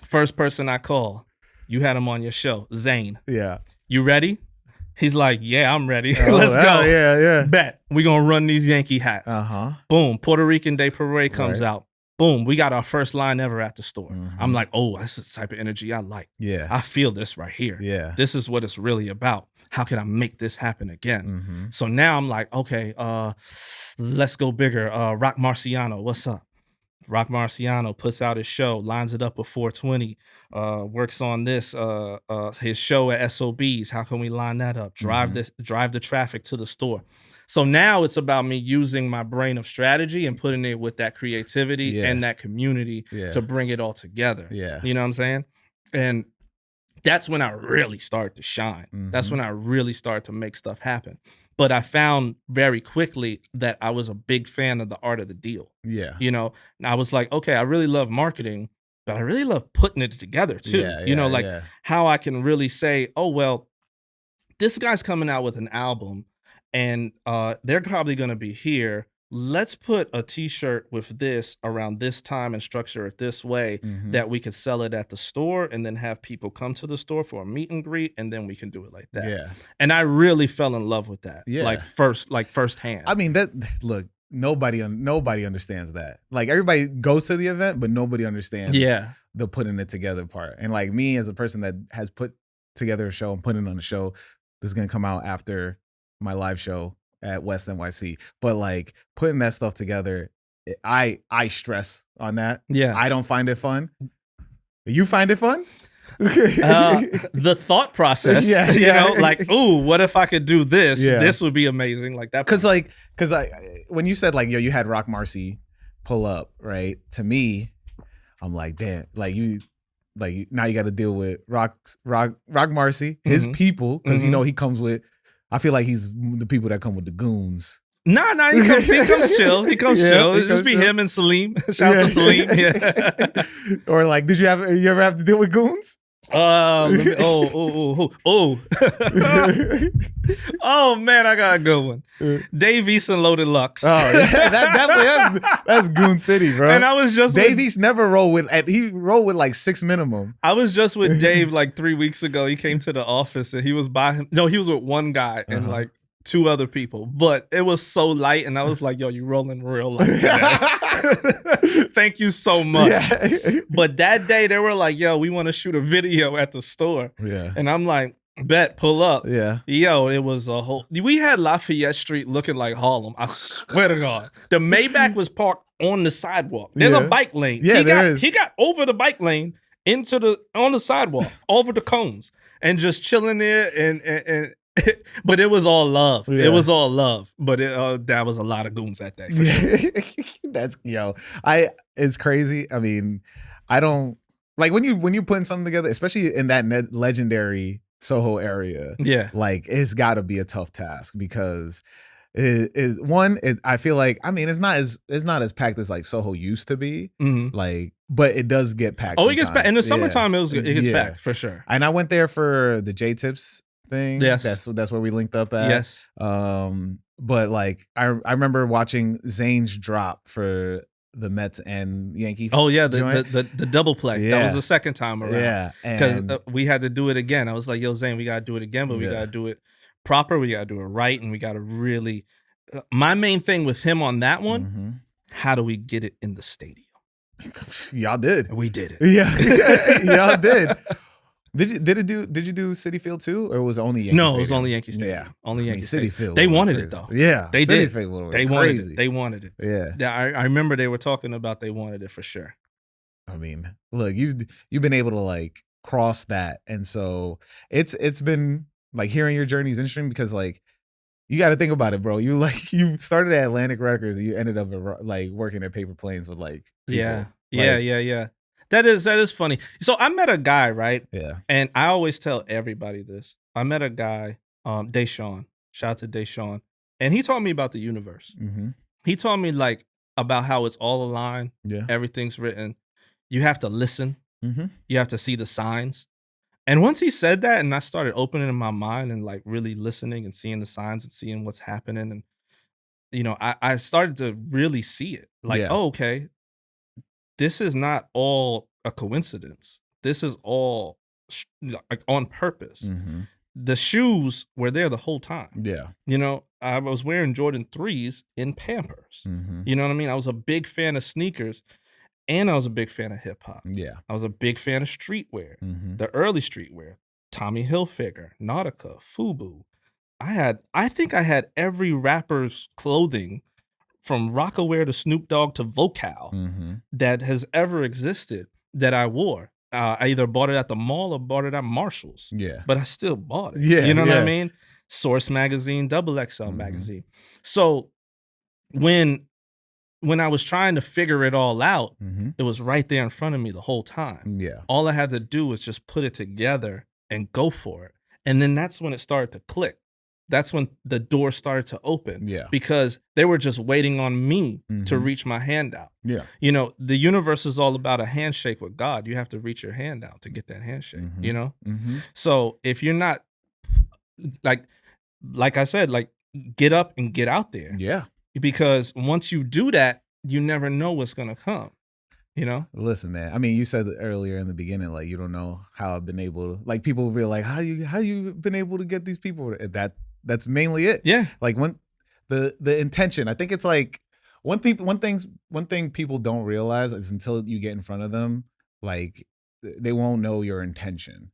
First person I call, you had him on your show, Zane. Yeah. You ready? He's like, yeah, I'm ready. Oh, Let's go. Yeah. Bet. We're going to run these Yankee hats. Boom. Puerto Rican Day Parade comes out. Boom. We got our first line ever at the store. I'm like, oh, that's the type of energy I like. Yeah. I feel this right here. Yeah. This is what it's really about. How can I make this happen again? So now I'm like, okay, let's go bigger. Rock Marciano, what's up? Rock Marciano puts out his show, lines it up with 420, works on this, his show at SOBs. How can we line that up? Drive the traffic to the store. So now it's about me using my brain of strategy and putting it with that creativity and that community to bring it all together. Yeah. You know what I'm saying? And that's when I really started to shine. That's when I really started to make stuff happen. But I found very quickly that I was a big fan of the art of the deal. Yeah. And I was like, okay, I really love marketing, but I really love putting it together too. How I can really say, oh, well, this guy's coming out with an album and they're probably going to be here. Let's put a t-shirt with this around this time and structure it this way that we could sell it at the store and then have people come to the store for a meet and greet, and then we can do it like that. Yeah. And I really fell in love with that. Yeah. Like firsthand. I mean, look, nobody understands that. Like everybody goes to the event, but nobody understands the putting it together part. And like me as a person that has put together a show and putting on a show, this is going to come out after my live show at West NYC, but like putting that stuff together, I stress on that. Yeah. I don't find it fun. You find it fun? The thought process, like, ooh, what if I could do this? This would be amazing. Like that. Cause when you said like, yo, you had Rock Marcy pull up, right? To me, I'm like, damn, now you got to deal with Rock Marcy, his people. Cause he comes with, I feel like he's the people that come with the goons. Nah, he comes chill. He comes chill. It just be chill. Him and Salim. Shout out to Salim. Yeah. Or like, you ever have to deal with goons? Oh man, I got a good one. Dave East and Loaded Lux. Oh, that's Goon City, bro. And I was just Dave East never rolled with. He rolled with like 6 minimum. I was just with Dave like 3 weeks ago. He came to the office and he was by him. No, he was with one guy and like 2 other people, but it was so light, and I was like, yo, you rolling real light today. Thank you so much. Yeah. But that day they were like, yo, we want to shoot a video at the store. Yeah. And I'm like, bet, pull up. Yeah. Yo, it was a whole, we had Lafayette Street looking like Harlem. I swear to God. The Maybach was parked on the sidewalk. There's a bike lane. Yeah, he got over the bike lane on the sidewalk, over the cones, and just chilling there and but it was all love. Yeah. It was all love. But that was a lot of goons that day. For sure. It's crazy. I mean, I don't like when you're putting something together, especially in that legendary Soho area. Yeah, like it's got to be a tough task because I feel like, I mean, it's not as packed as like Soho used to be. Like, but it does get packed. Oh, it gets packed in the summertime. It gets packed for sure. And I went there for the J Tips thing. Yes, that's where we linked up at. Yes. But like I remember watching Zane's drop for the Mets and Yankee. Oh yeah, the double play. Yeah. That was the second time around. Yeah, because we had to do it again. I was like, yo, Zane, we gotta do it again, but we gotta do it proper. We gotta do it right, and we gotta really. My main thing with him on that one, how do we get it in the stadium? Y'all did. We did it. Yeah, y'all did. Did you do Citi Field too, or was it only Yankee No, Stadium? it was only Yankee Stadium. Yeah, only Yankee Citi Field. They wanted it though. Yeah, they Citi did. Field They wanted it. They wanted it. Yeah. I remember they were talking about they wanted it for sure. I mean, look, you've been able to like cross that, and so it's been like hearing your journey is interesting because like you got to think about it, bro. You started at Atlantic Records and you ended up like working at Paper Planes with like people. Yeah. That is funny. So I met a guy, right? Yeah. And I always tell everybody this. I met a guy, Deshaun. Shout out to Deshaun. And he taught me about the universe. Mm-hmm. He taught me like about how it's all aligned. Yeah. Everything's written. You have to listen. Mm-hmm. You have to see the signs. And once he said that, and I started opening my mind and like really listening and seeing the signs and seeing what's happening, and you know, I started to really see it. Like, oh, okay, this is not all a coincidence. This is all like on purpose. Mm-hmm. The shoes were there the whole time. Yeah. You know, I was wearing Jordan 3s in Pampers. Mm-hmm. You know what I mean? I was a big fan of sneakers and I was a big fan of hip hop. Yeah. I was a big fan of streetwear, Mm-hmm. the early streetwear, Tommy Hilfiger, Nautica, Fubu. I think I had every rapper's clothing from Rockaware to Snoop Dogg to Vocal Mm-hmm. that has ever existed that I wore. I either bought it at the mall or bought it at Marshall's. Yeah. But I still bought it. Yeah. You know what I mean? Source magazine, XXL magazine. So when I was trying to figure it all out, it was right there in front of me the whole time. Yeah. All I had to do was just put it together and go for it. And then that's when it started to click. That's when the door started to open. Yeah. Because they were just waiting on me to reach my hand out. Yeah. You know, the universe is all about a handshake with God. You have to reach your hand out to get that handshake, you know? So if you're not, like I said, like get up and get out there. Yeah. Because once you do that, you never know what's going to come. You know? Listen, man. I mean, you said earlier in the beginning, like you don't know how I've been able to, like people will be like, how you been able to get these people? That's mainly it. Yeah. Like when the intention, I think it's like one thing people don't realize is until you get in front of them, like they won't know your intention.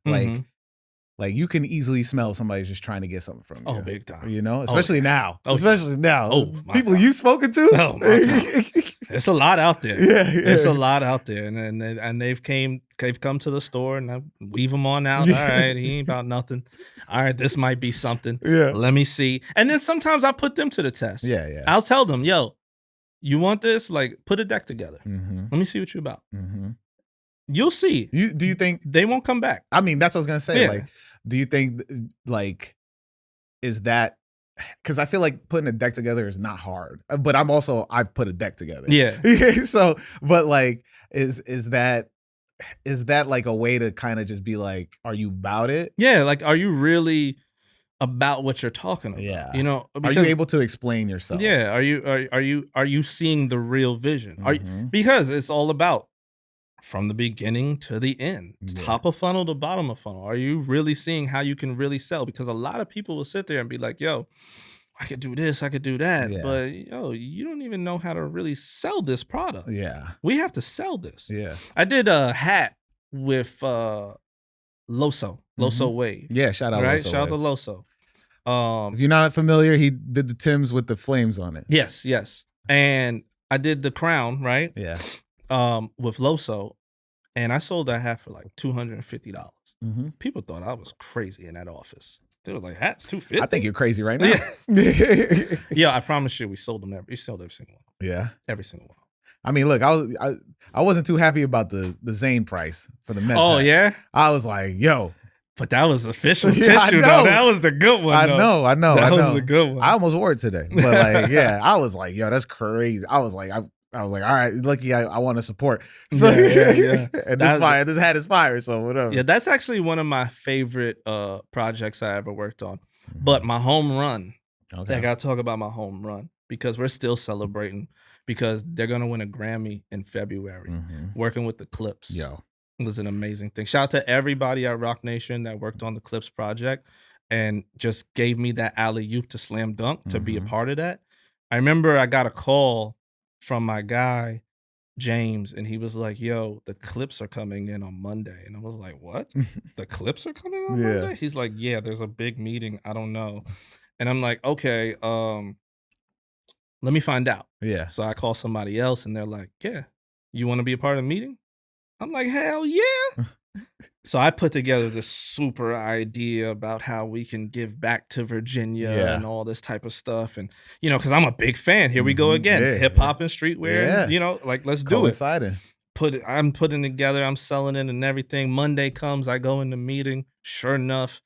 Like you can easily smell somebody's just trying to get something from you. Oh, big time. You know, especially now. Oh, especially now. Oh, people God. you've spoken to. Oh, my God. It's a lot out there. Yeah. It's a lot out there, and they've come to the store, and I weave them on out. Yeah. All right, he ain't about nothing. All right, this might be something. Yeah. Let me see. And then sometimes I put them to the test. Yeah, yeah. I'll tell them, yo, you want this? Like, put a deck together. Mm-hmm. Let me see what you're about. Mm-hmm. You'll see. Do you think they won't come back? I mean, that's what I was gonna say. Yeah. Like, do you think like is that because I feel like putting a deck together is not hard, but I've put a deck together. Yeah. So, but like, is that like a way to kind of just be like, are you about it? Yeah. Like, are you really about what you're talking about? Yeah. You know, Are you able to explain yourself? Yeah. Are you seeing the real vision? Mm-hmm. Because it's all about from the beginning to the end, top of funnel to bottom of funnel. Are you really seeing how you can really sell? Because a lot of people will sit there and be like, yo, I could do this, I could do that. Yeah. But yo, you don't even know how to really sell this product. Yeah. We have to sell this. Yeah. I did a hat with Loso Wave. Yeah, shout out right? Loso Shout out to Wave. Loso. If you're not familiar, he did the Timbs with the flames on it. Yes. And I did the crown, right? Yeah. With Loso, and I sold that hat for like $250. Mm-hmm. People thought I was crazy in that office. They were like, "Hats $250." I think you're crazy right now. Yeah. Yeah, I promise you, we sold every single one. Yeah, every single one. I mean, look, I wasn't too happy about the Zane price for the Mets. Oh hat. yeah, I was like, yo. But that was official Yeah, tissue, though. That was the good one. I know. That was the good one. I almost wore it today, but like, yeah, I was like, yo, that's crazy. I was like, all right, lucky I want to support. So yeah. And this hat is fire, so whatever. Yeah, that's actually one of my favorite projects I ever worked on. But my home run, I got to talk about my home run because we're still celebrating because they're going to win a Grammy in February, working with the Clips. Yo. It was an amazing thing. Shout out to everybody at Rock Nation that worked on the Clips project and just gave me that alley-oop to slam dunk to be a part of that. I remember I got a call from my guy, James, and he was like, yo, the Clips are coming in on Monday. And I was like, what? The Clips are coming on Monday? He's like, yeah, there's a big meeting. I don't know. And I'm like, okay, let me find out. Yeah. So I call somebody else and they're like, yeah, you want to be a part of the meeting? I'm like, hell yeah. So I put together this super idea about how we can give back to Virginia and all this type of stuff. And, because I'm a big fan. Here we go again. Hip hop and streetwear. And, like, let's do it. I'm putting together, I'm selling it and everything. Monday comes, I go in the meeting. Sure enough,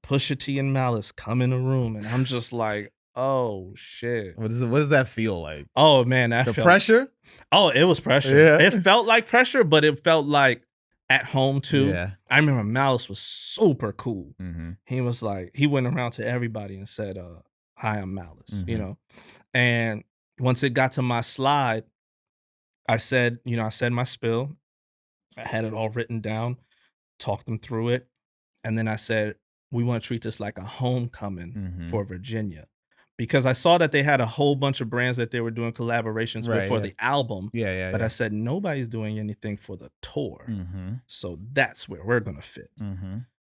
Pusha T and Malice come in the room. And I'm just like, oh, shit. What does that feel like? Oh, man. Pressure? Oh, it was pressure. Yeah. It felt like pressure, but it felt like at home too. Yeah. I remember Malice was super cool. Mm-hmm. He was like, he went around to everybody and said, hi, I'm Malice, And once it got to my slide, I said my spill. I had it all written down, talked them through it. And then I said, we want to treat this like a homecoming for Virginia. Because I saw that they had a whole bunch of brands that they were doing collaborations with for the album. But I said, nobody's doing anything for the tour. So that's where we're going to fit.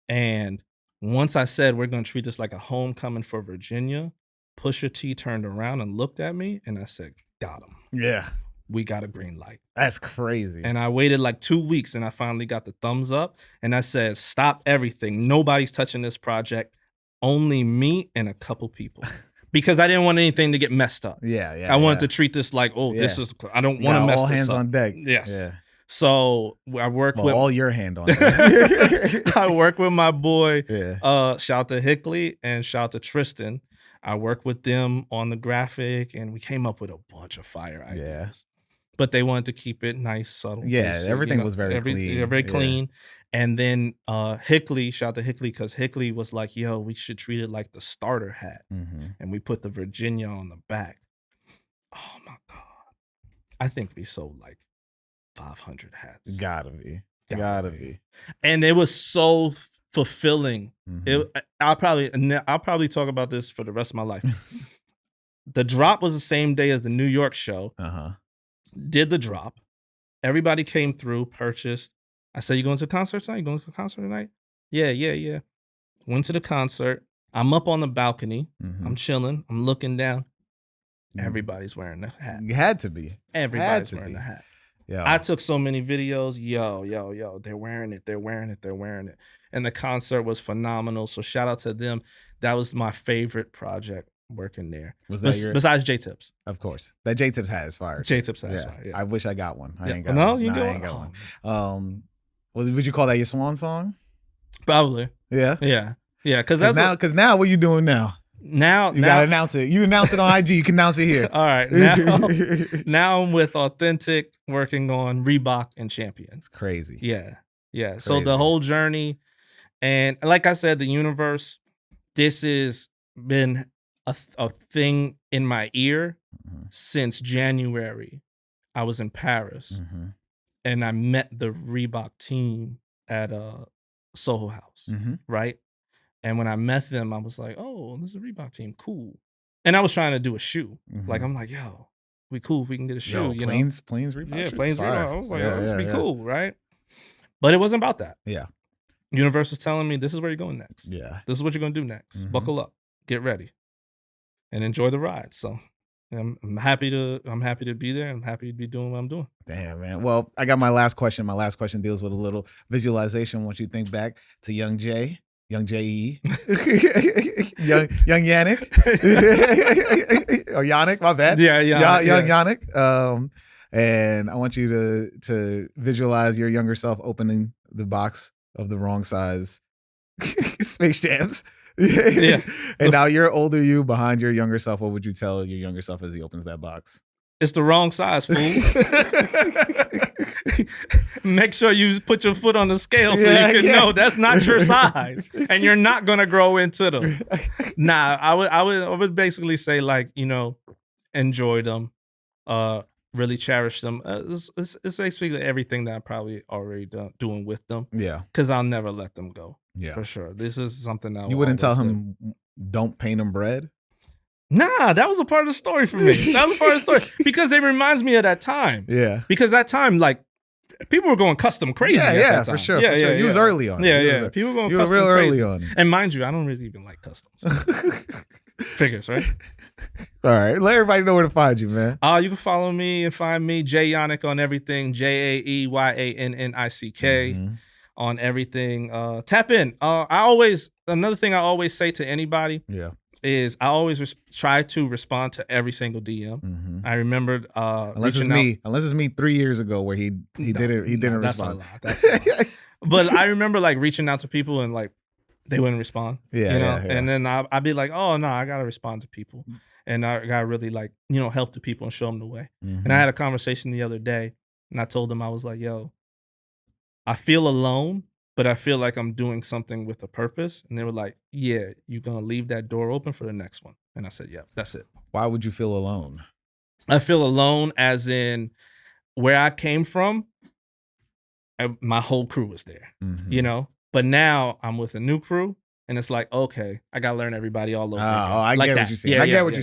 And once I said, we're going to treat this like a homecoming for Virginia, Pusha T turned around and looked at me and I said, got him. Yeah. We got a green light. That's crazy. And I waited like 2 weeks and I finally got the thumbs up. And I said, stop everything. Nobody's touching this project. Only me and a couple people. Because I didn't want anything to get messed up. I wanted to treat this like, this is, I don't want to mess this up. All hands on deck. Yes. Yeah. So I work with all your hand on deck. I work with my boy, shout out to Hickley and shout out to Tristan. I worked with them on the graphic and we came up with a bunch of fire ideas. But they wanted to keep it nice, subtle. Yeah, basic, everything was very clean. Very clean. And then Hickley, shout out to Hickley, because Hickley was like, yo, we should treat it like the starter hat. And we put the Virginia on the back. Oh my God. I think we sold like 500 hats. Gotta be. And it was so fulfilling. I'll probably talk about this for the rest of my life. The drop was the same day as the New York show. Did the drop. Everybody came through, purchased. I said, you going to the concert tonight? You going to the concert tonight? Yeah. Went to the concert. I'm up on the balcony. I'm chilling. I'm looking down. Everybody's wearing the hat. You had to be. Everybody's wearing the hat. Yeah. I took so many videos. Yo. They're wearing it. And the concert was phenomenal. So shout out to them. That was my favorite project working there. Was that besides J-Tips? Of course. That J-Tips hat is fire. J-Tips hat is fire. Yeah. I wish I got one. I ain't got one. I ain't got one. Would you call that your swan song? Probably. Yeah. Because now what are you doing now? Now you gotta announce it. You announce it on IG. You can announce it here. All right. Now I'm with Authentic, working on Reebok and Champions. Crazy. Yeah. So the whole journey, and like I said, the universe. This has been a thing in my ear since January. I was in Paris, and I met the Reebok team at Soho House, right? And when I met them, I was like, oh, this is a Reebok team. Cool. And I was trying to do a shoe. Like, I'm like, yo, we cool if we can get a shoe. Planes Reebok. Yeah, Planes Reebok. I was like, this would be cool, right? But it wasn't about that. Yeah. Universe was telling me, this is where you're going next. Yeah. This is what you're going to do next. Buckle up. Get ready. And enjoy the ride. So I'm happy to be there. I'm happy to be doing what I'm doing. Damn, man. Well, I got my last question. My last question deals with a little visualization. Once you think back to young Jae, young Jae, young Yannick, or Yannick, my bad. Yeah. Young Yannick. And I want you to visualize your younger self opening the box of the wrong size Space Jams. Yeah. And now you're older you behind your younger self. What would you tell your younger self as he opens that box? It's the wrong size, fool. Make sure you put your foot on the scale so you can know that's not your size, and you're not gonna grow into them. Nah, I would basically say, like, enjoy them, really cherish them. It's basically everything that I'm probably already doing with them. Yeah, because I'll never let them go. Yeah, for sure. This is something that you wouldn't tell him. Don't paint him bread. Nah, that was a part of the story for me. That was a part of the story because it reminds me of that time. Yeah, because that time, like, people were going custom crazy. Yeah, for sure. Yeah, You was early on. Yeah. People were going custom real crazy. Early on. And mind you, I don't really even like customs. Figures, right? All right. Let everybody know where to find you, man. You can follow me and find me, Jae Yannick, on everything. JaeYannick. on everything. Tap in. Another thing I always say to anybody is I always try to respond to every single DM. I remembered unless it's me 3 years ago where he didn't respond. That's a lot. But I remember like reaching out to people and like they wouldn't respond. And then I'd be like, oh no, I gotta respond to people, and I gotta really like help the people and show them the way. And I had a conversation the other day, and I told them, I was like, yo, I feel alone, but I feel like I'm doing something with a purpose. And they were like, yeah, you're gonna leave that door open for the next one. And I said, yeah, that's it. Why would you feel alone? I feel alone as in where I came from. My whole crew was there, but now I'm with a new crew, and it's like, okay, I gotta learn everybody all over again. I like get that. what you're saying. Yeah, I get what you're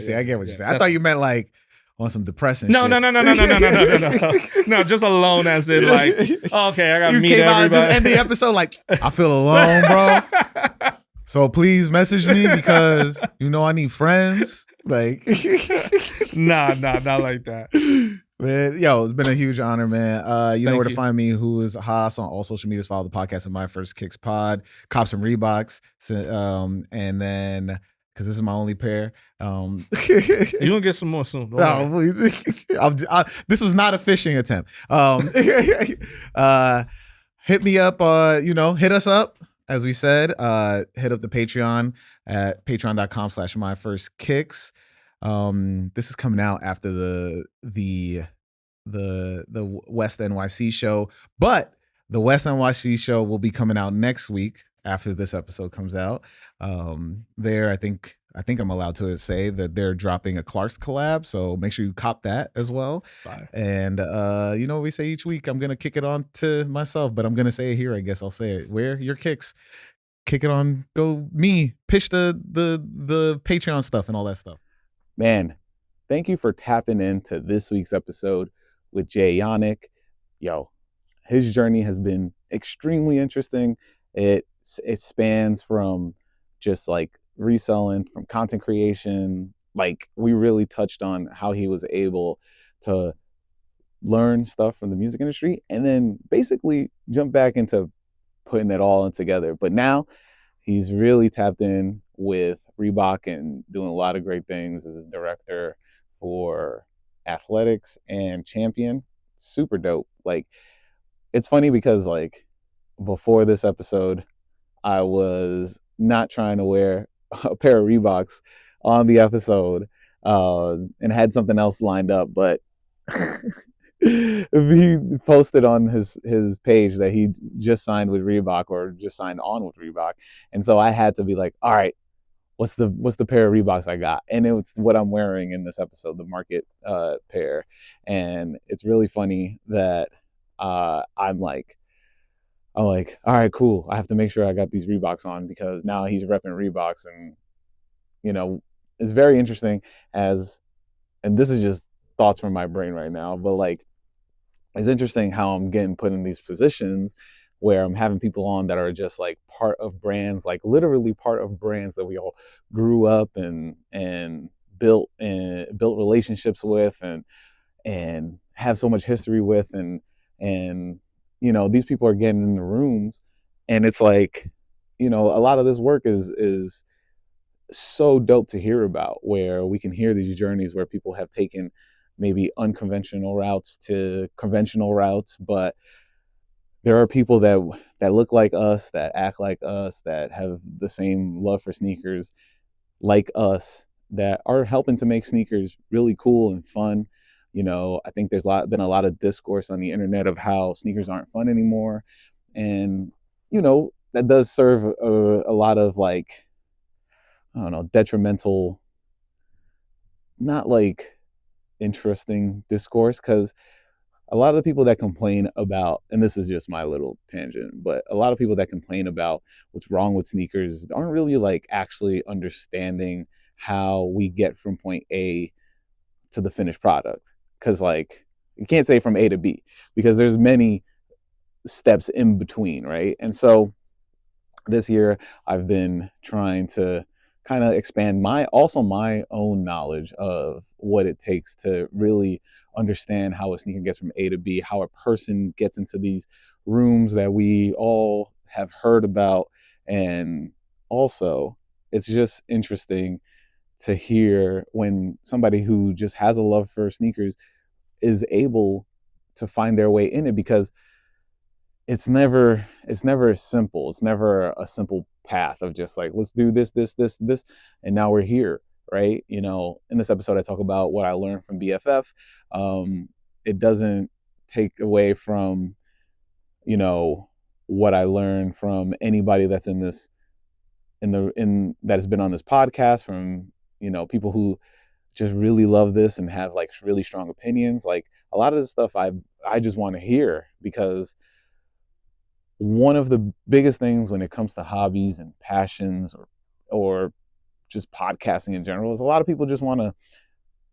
saying. I thought you meant like on some depressing no, shit. No. No, just alone as in like, okay, I gotta meet came everybody. Out and just end the episode like, I feel alone, bro. So please message me because I need friends. Like, nah, not like that. Man, yo, it's been a huge honor, man. You know where to find me, who is Haas, on all social medias. Follow the podcast at My First Kicks Pod. Cop some Reeboks. And then, because this is my only pair. You're gonna get some more soon. This was not a fishing attempt. Hit me up, hit us up. As we said, hit up the Patreon at patreon.com/myfirstkicks. This is coming out after the West NYC show, but the West NYC show will be coming out next week after this episode comes out. I think I'm allowed to say that they're dropping a Clark's collab, so make sure you cop that as well. Fire. And what we say each week, I'm gonna kick it on to myself, but I'm gonna say it here. I guess I'll say it. Where your kicks, kick it on. Go me. Pitch the Patreon stuff and all that stuff. Man, thank you for tapping into this week's episode with Jae Yannick. Yo, his journey has been extremely interesting. It spans from just like reselling, from content creation. Like, we really touched on how he was able to learn stuff from the music industry and then basically jump back into putting it all in together. But now he's really tapped in with Reebok and doing a lot of great things as a director for athletics and champion. Super dope. Like, it's funny because like before this episode, I was not trying to wear a pair of Reeboks on the episode and had something else lined up, but he posted on his page that he just signed with Reebok or just signed on with Reebok. And so I had to be like, all right, what's the pair of Reeboks I got? And it was what I'm wearing in this episode, the market pair. And it's really funny that I'm like, all right, cool. I have to make sure I got these Reeboks on because now he's repping Reeboks. And, it's very interesting and this is just thoughts from my brain right now, but like, it's interesting how I'm getting put in these positions where I'm having people on that are just like part of brands, like literally part of brands that we all grew up and built relationships with and have so much history with. And these people are getting in the rooms and it's like, a lot of this work is so dope to hear about, where we can hear these journeys where people have taken maybe unconventional routes to conventional routes, but there are people that look like us, that act like us, that have the same love for sneakers like us, that are helping to make sneakers really cool and fun. I think there's been a lot of discourse on the internet of how sneakers aren't fun anymore. And, that does serve a lot of like, I don't know, detrimental, not like interesting discourse, because a lot of the people that complain about, and this is just my little tangent, but a lot of people that complain about what's wrong with sneakers aren't really like actually understanding how we get from point A to the finished product. Because like, you can't say from A to B because there's many steps in between, right? And so this year I've been trying to kind of expand my own knowledge of what it takes to really understand how a sneaker gets from A to B, how a person gets into these rooms that we all have heard about. And also, it's just interesting to hear when somebody who just has a love for sneakers is able to find their way in it, because it's never simple. It's never a simple path of just like, let's do this, and now we're here, right? You know, in this episode, I talk about what I learned from BFF. It doesn't take away from, you know, what I learned from anybody that's that has been on this podcast, from, you know, people who just really love this and have like really strong opinions. Like a lot of this stuff I just want to hear, because one of the biggest things when it comes to hobbies and passions or just podcasting in general is a lot of people just want to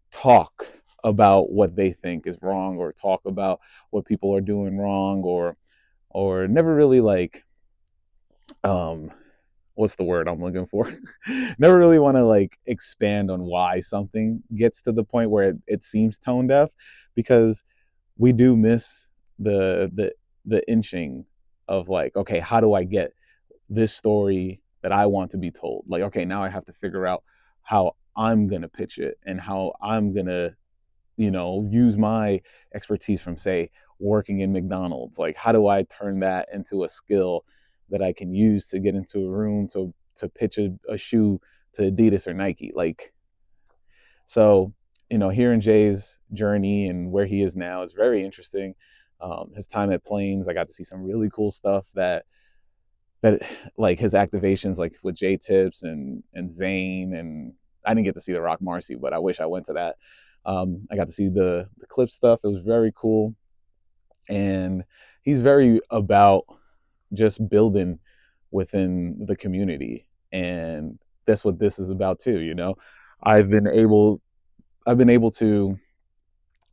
talk about what they think is wrong, or talk about what people are doing wrong, or never really like what's the word I'm looking for? Never really want to like expand on why something gets to the point where it seems tone deaf, because we do miss the inching of like, okay, how do I get this story that I want to be told? Like, okay, now I have to figure out how I'm going to pitch it and how I'm going to, you know, use my expertise from, say, working in McDonald's. Like, how do I turn that into a skill that I can use to get into a room to pitch a shoe to Adidas or Nike? Like, so, you know, hearing Jay's journey and where he is now is very interesting. His time at Plains, I got to see some really cool stuff that like his activations, like with J Tips and Zane, and I didn't get to see the Rock Marcy, but I wish I went to that. I got to see the clip stuff. It was very cool. And he's very about just building within the community. And that's what this is about too. You know, I've been able to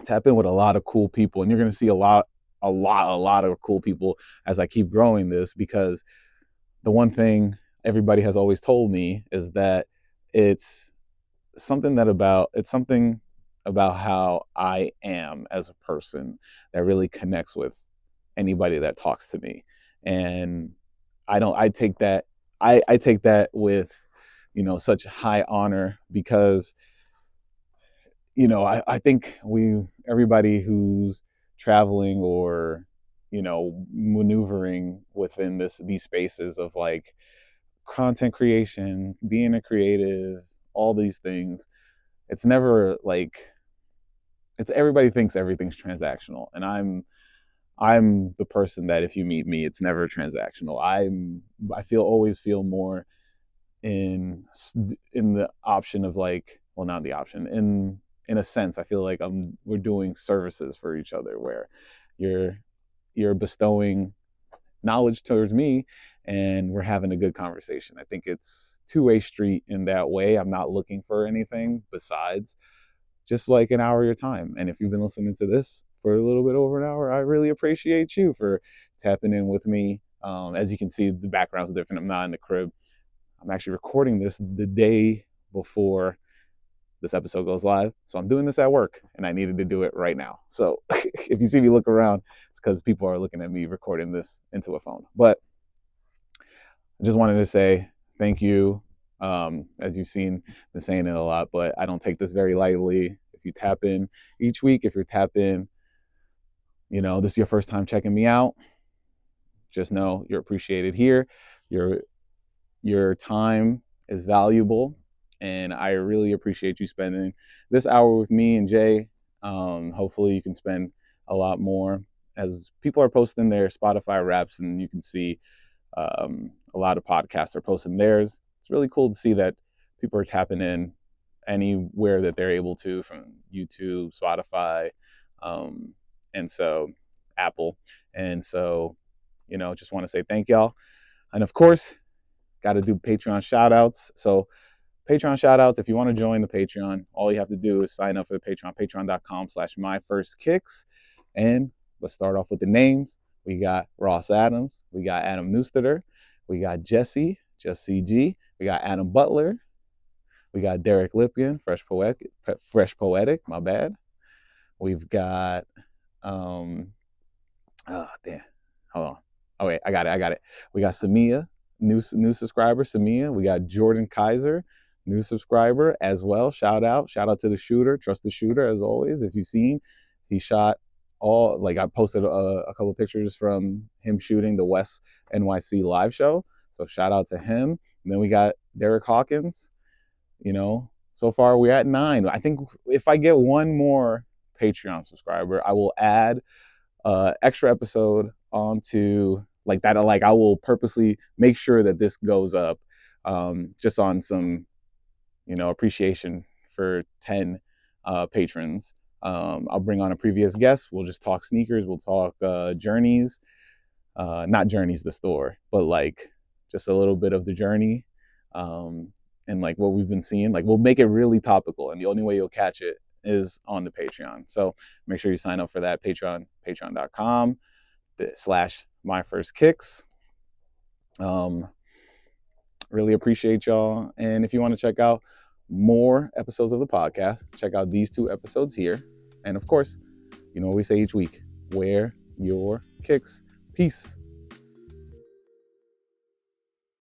tap in with a lot of cool people, and you're going to see a lot of cool people as I keep growing this, because the one thing everybody has always told me is that it's something about how I am as a person that really connects with anybody that talks to me. And I take that with, you know, such high honor, because, you know, I think everybody who's traveling or, you know, maneuvering within these spaces of like content creation, being a creative, all these things, it's never like, everybody thinks everything's transactional, and I'm the person that if you meet me, it's never transactional. I always feel more in the option of like, well, not the option, in a sense, I feel like we're doing services for each other, where you're bestowing knowledge towards me and we're having a good conversation. I think it's two-way street in that way. I'm not looking for anything besides just like an hour of your time. And if you've been listening to this for a little bit over an hour, I really appreciate you for tapping in with me. As you can see, the background's different. I'm not in the crib. I'm actually recording this the day before this episode goes live. So I'm doing this at work, and I needed to do it right now. So if you see me look around, it's because people are looking at me recording this into a phone. But I just wanted to say thank you. As you've seen, been saying it a lot, but I don't take this very lightly. If you tap in each week, if you're tap in, you know, this is your first time checking me out, just know you're appreciated here. Your time is valuable, and I really appreciate you spending this hour with me and Jay. Hopefully you can spend a lot more, as people are posting their Spotify raps, and you can see a lot of podcasts are posting theirs. It's really cool to see that people are tapping in anywhere that they're able to, from YouTube, Spotify, and so Apple. And so, you know, just want to say thank y'all. And of course, got to do Patreon shout outs. So Patreon shout outs, if you want to join the Patreon, all you have to do is sign up for the Patreon, patreon.com/myfirstkicks. And let's start off with the names. We got Ross Adams. We got Adam Newstetter. We got Jesse G. We got Adam Butler. We got Derek Lipkin, Fresh Poetic, my bad. We've got, oh, damn, hold on. Oh, wait, I got it. We got Samia, new subscriber, Samia. We got Jordan Kaiser, new subscriber as well. Shout out to the shooter. Trust the shooter, as always. If you've seen, he shot all, like, I posted a couple of pictures from him shooting the West NYC live show. So shout out to him. And then we got Derek Hawkins. You know, so far we're at 9. I think if I get one more Patreon subscriber, I will add extra episode onto like that. Like, I will purposely make sure that this goes up, just on some, you know, appreciation for 10 patrons. I'll bring on a previous guest. We'll just talk sneakers. We'll talk journeys, not Journeys the store, but like just a little bit of the journey, and like what we've been seeing. Like, we'll make it really topical, and the only way you'll catch it is on the Patreon. So make sure you sign up for that. patreon.com/myfirstkicks. Really appreciate y'all. And if you want to check out more episodes of the podcast, check out these 2 episodes here. And of course, you know what we say each week: wear your kicks. Peace.